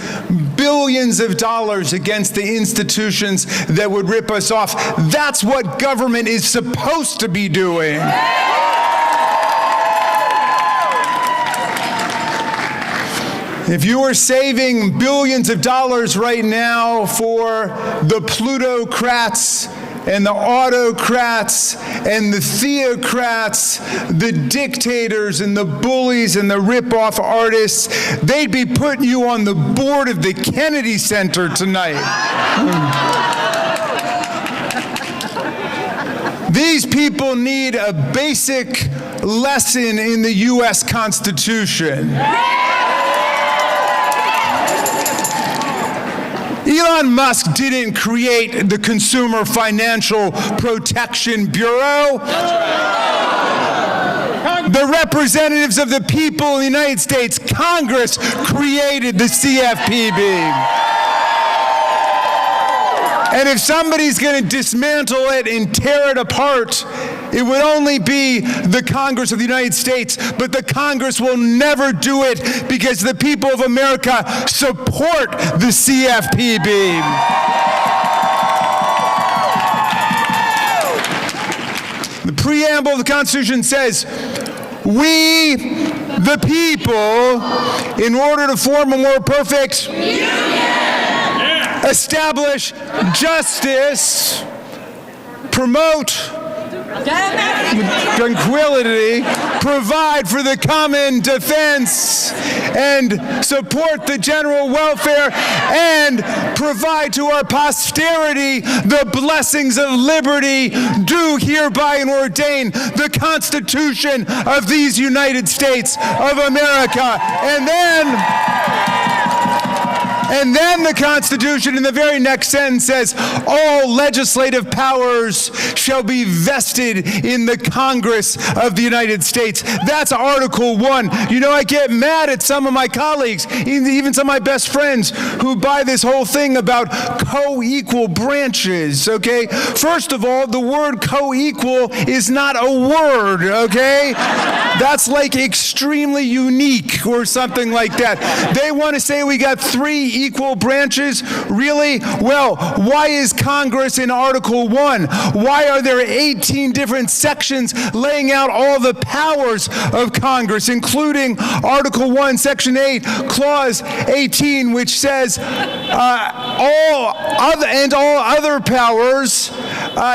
billions of dollars against the institutions that would rip us off. That's what government is supposed to be doing. If you are saving billions of dollars right now for the plutocrats and the autocrats and the theocrats, the dictators and the bullies and the rip-off artists, they'd be putting you on the board of the Kennedy Center tonight. these people need a basic lesson in the U.S. Constitution. Elon Musk didn't create the Consumer Financial Protection Bureau. The representatives of the people in the United States, Congress, created the CFPB. And if somebody's going to dismantle it and tear it apart, it would only be the Congress of the United States. But the Congress will never do it because the people of America support the CFPB. The preamble of the Constitution says, we, the people, in order to form a more perfect union, establish justice, promote tranquility, provide for the common defense, and support the general welfare, and provide to our posterity the blessings of liberty, do hereby and ordain the Constitution of these United States of America. And then the Constitution in the very next sentence says, all legislative powers shall be vested in the Congress of the United States. That's Article 1. You know, I get mad at some of my colleagues, even some of my best friends, who buy this whole thing about co-equal branches, okay? First of all, the word co-equal is not a word, okay? That's like extremely unique or something like that. They want to say we got 3 equal branches? Really? Well, why is Congress in Article 1? Why are there 18 different sections laying out all the powers of Congress, including Article 1, Section 8, Clause 18, which says all other powers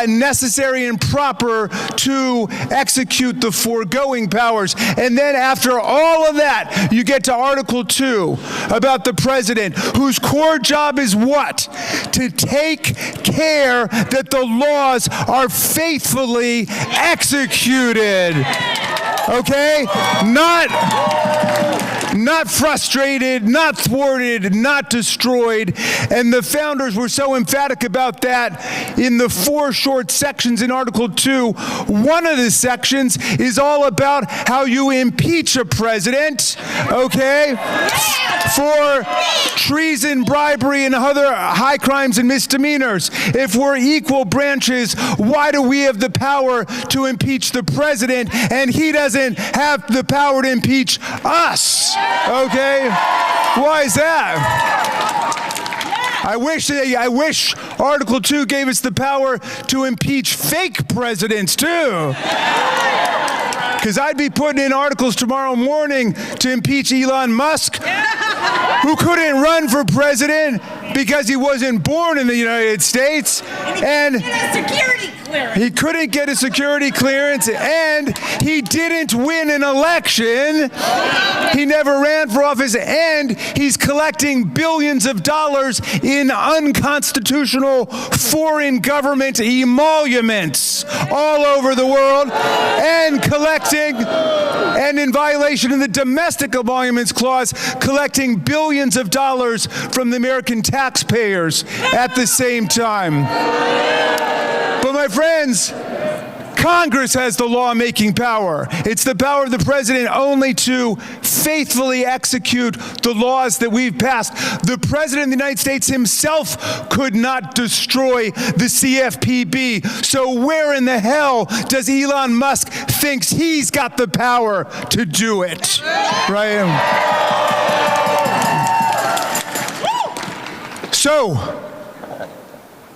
necessary and proper to execute the foregoing powers. And then after all of that, you get to Article 2 about the president, whose core job is what? To take care that the laws are faithfully executed. Okay? Not frustrated, not thwarted, not destroyed. And the founders were so emphatic about that in the 4 short sections in Article 2. One of the sections is all about how you impeach a president, okay, for treason, bribery, and other high crimes and misdemeanors. If we're equal branches, why do we have the power to impeach the president and he doesn't have the power to impeach us? Okay? Why is that? I wish Article 2 gave us the power to impeach fake presidents too. Because I'd be putting in articles tomorrow morning to impeach Elon Musk, who couldn't run for president because he wasn't born in the United States. And he couldn't get a security clearance, and he didn't win an election. He never ran for office, and he's collecting billions of dollars in unconstitutional foreign government emoluments all over the world, and in violation of the Domestic Emoluments Clause, collecting billions of dollars from the American taxpayers at the same time. But my friends, Congress has the law-making power. It's the power of the president only to faithfully execute the laws that we've passed. The president of the United States himself could not destroy the CFPB. So where in the hell does Elon Musk think he's got the power to do it? Right? So,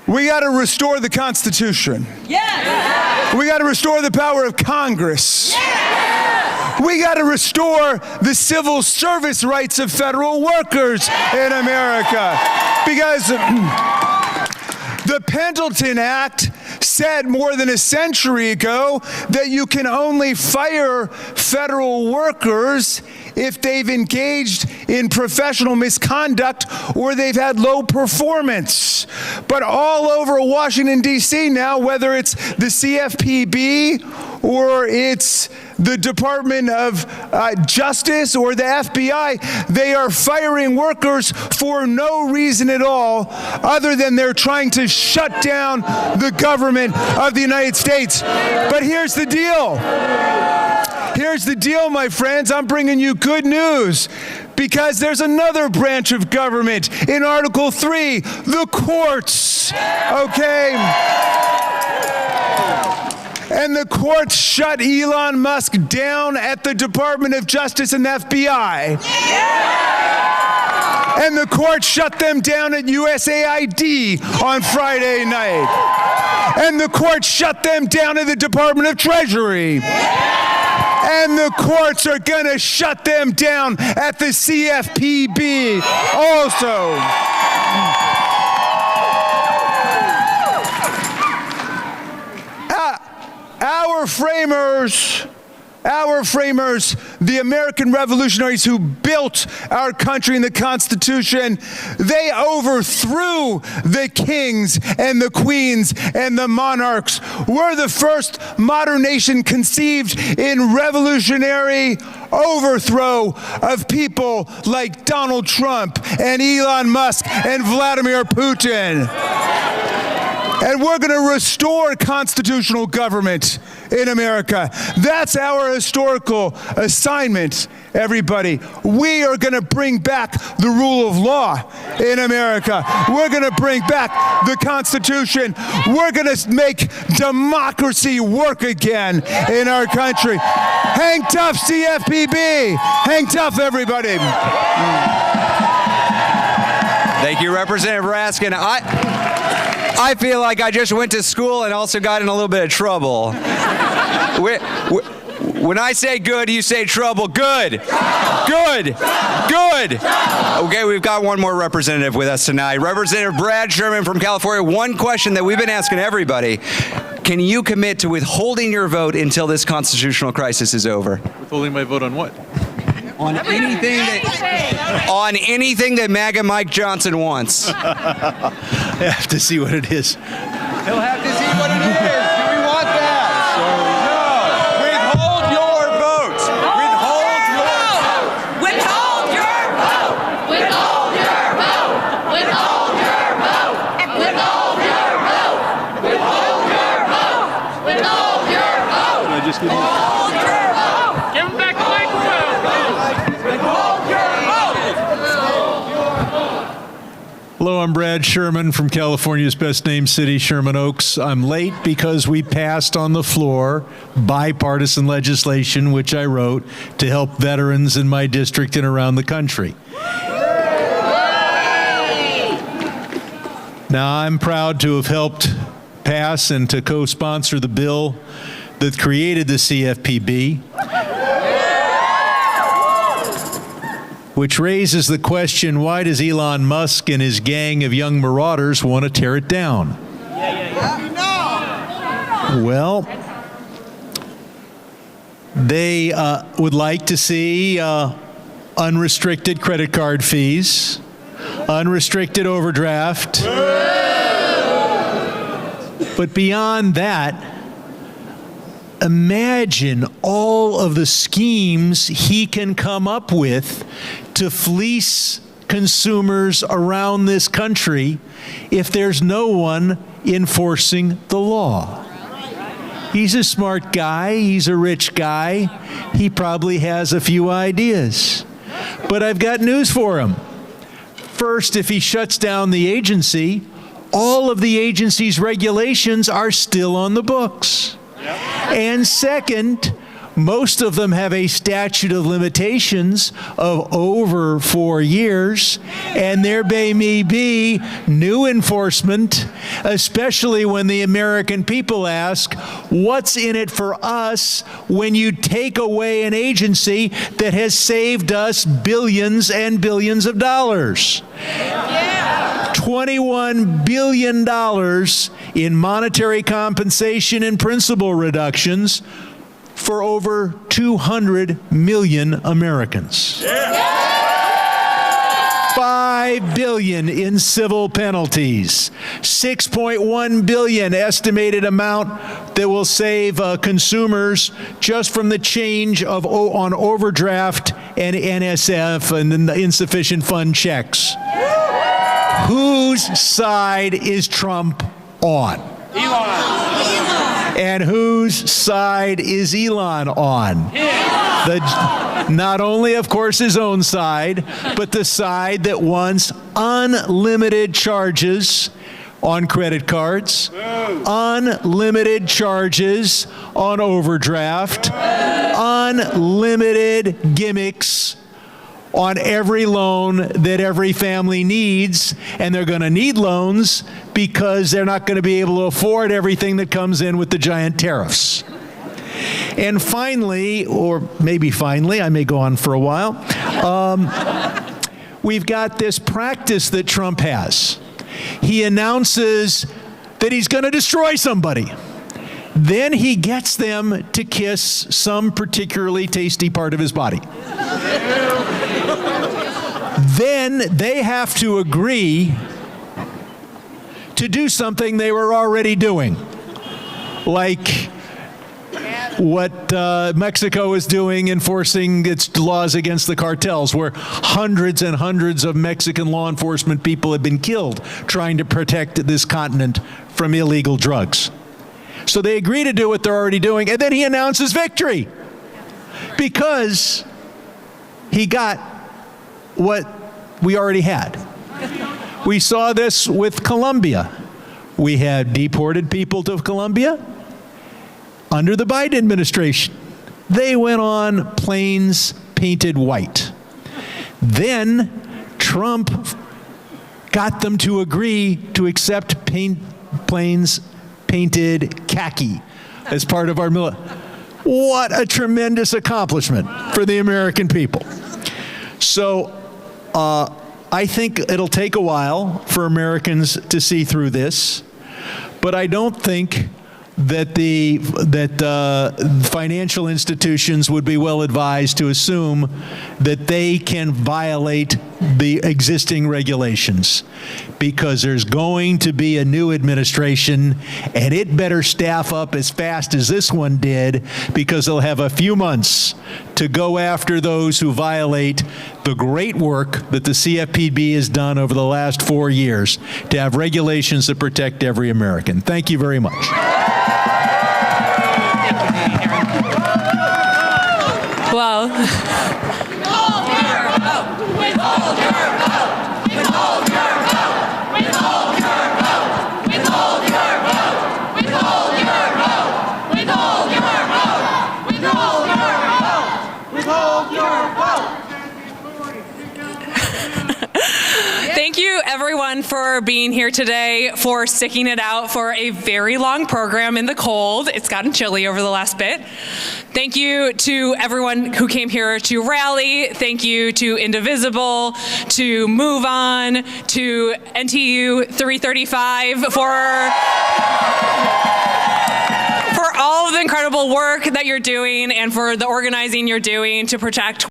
we got to restore the Constitution. Yeah. We got to restore the power of Congress. Yeah. We got to restore the civil service rights of federal workers in America. Because the Pendleton Act said more than a century ago that you can only fire federal workers if they've engaged in professional misconduct or they've had low performance. But all over Washington, D.C. now, whether it's the CFPB or it's the Department of Justice or the FBI, they are firing workers for no reason at all other than they're trying to shut down the government of the United States. But here's the deal. Here's the deal, my friends. I'm bringing you good news because there's another branch of government in Article 3, the courts. Okay? And the courts shut Elon Musk down at the Department of Justice and FBI. And the courts shut them down at USAID on Friday night. And the courts shut them down at the Department of Treasury. And the courts are going to shut them down at the CFPB also. Our framers, the American revolutionaries who built our country and the Constitution, they overthrew the kings and the queens and the monarchs. We're the first modern nation conceived in revolutionary overthrow of people like Donald Trump and Elon Musk and Vladimir Putin. And we're going to restore constitutional government in America. That's our historical assignment, everybody. We are going to bring back the rule of law in America. We're going to bring back the Constitution. We're going to make democracy work again in our country. Hang tough, CFPB. Hang tough, everybody. Thank you, Representative Raskin. I feel like I just went to school and also got in a little bit of trouble. When I say good, you say trouble. Good. Good. Good. Okay, we've got one more representative with us tonight. Representative Brad Sherman from California. One question that we've been asking everybody. Can you commit to withholding your vote until this constitutional crisis is over? Withholding my vote on what? On anything that MAGA Mike Johnson wants. I have to see what it is. He'll have to see what it is. Do we want that? No. Withhold your vote. Withhold your vote. Withhold your vote. Withhold your vote. Withhold your vote. Withhold your vote. Withhold your vote. Withhold your vote. Can I just give you? Withhold your vote. Give him back the microphone. Withhold your vote. Hello, I'm Brad Sherman from California's best named city, Sherman Oaks. I'm late because we passed on the floor bipartisan legislation, which I wrote, to help veterans in my district and around the country. Now, I'm proud to have helped pass and to co-sponsor the bill that created the CFPB, which raises the question, why does Elon Musk and his gang of young marauders want to tear it down? Well, they would like to see unrestricted credit card fees, unrestricted overdraft. But beyond that, imagine all of the schemes he can come up with to fleece consumers around this country if there's no one enforcing the law. He's a smart guy. He's a rich guy. He probably has a few ideas. But I've got news for him. First, if he shuts down the agency, all of the agency's regulations are still on the books. And second, most of them have a statute of limitations of over 4 years, and there may be new enforcement, especially when the American people ask, what's in it for us when you take away an agency that has saved us billions and billions of dollars? $21 billion in monetary compensation and principal reductions for over 200 million Americans. 5 billion in civil penalties, 6.1 billion estimated amount that will save consumers just from the change of on overdraft and NSF and the insufficient fund checks. Whose side is Trump on? And whose side is Elon on? Not only, of course, his own side, but the side that wants unlimited charges on credit cards, unlimited charges on overdraft, unlimited gimmicks on every loan that every family needs, and they're going to need loans because they're not going to be able to afford everything that comes in with the giant tariffs. And finally, or maybe finally, I may go on for a while, we've got this practice that Trump has. He announces that he's going to destroy somebody. Then he gets them to kiss some particularly tasty part of his body. Then they have to agree to do something they were already doing, like what Mexico is doing, enforcing its laws against the cartels, where hundreds and hundreds of Mexican law enforcement people have been killed trying to protect this continent from illegal drugs. So they agree to do what they're already doing, and then he announces victory because he got what we already had. We saw this with Colombia. We had deported people to Colombia under the Biden administration. They went on planes painted white. Then Trump got them to agree to accept planes painted khaki as part of our military. What a tremendous accomplishment for the American people. So I think it'll take a while for Americans to see through this, but I don't think that financial institutions would be well advised to assume that they can violate the existing regulations, because there's going to be a new administration, and it better staff up as fast as this one did, because they'll have a few months to go after those who violate the great work that the CFPB has done over the last 4 years to have regulations that protect every American. Thank you very much. Well, Withhold your vote! Withhold your vote! Withhold your vote! Withhold your vote! Withhold your vote! Withhold your vote! Withhold your vote! Withhold your vote! Withhold your vote! thank you everyone for being here today, for sticking it out for a very long program in the cold. It's gotten chilly over the last bit. Thank you to everyone who came here to rally. Thank you to Indivisible, to MoveOn, to NTU 335 for all of the incredible work that you're doing and for the organizing you're doing to protect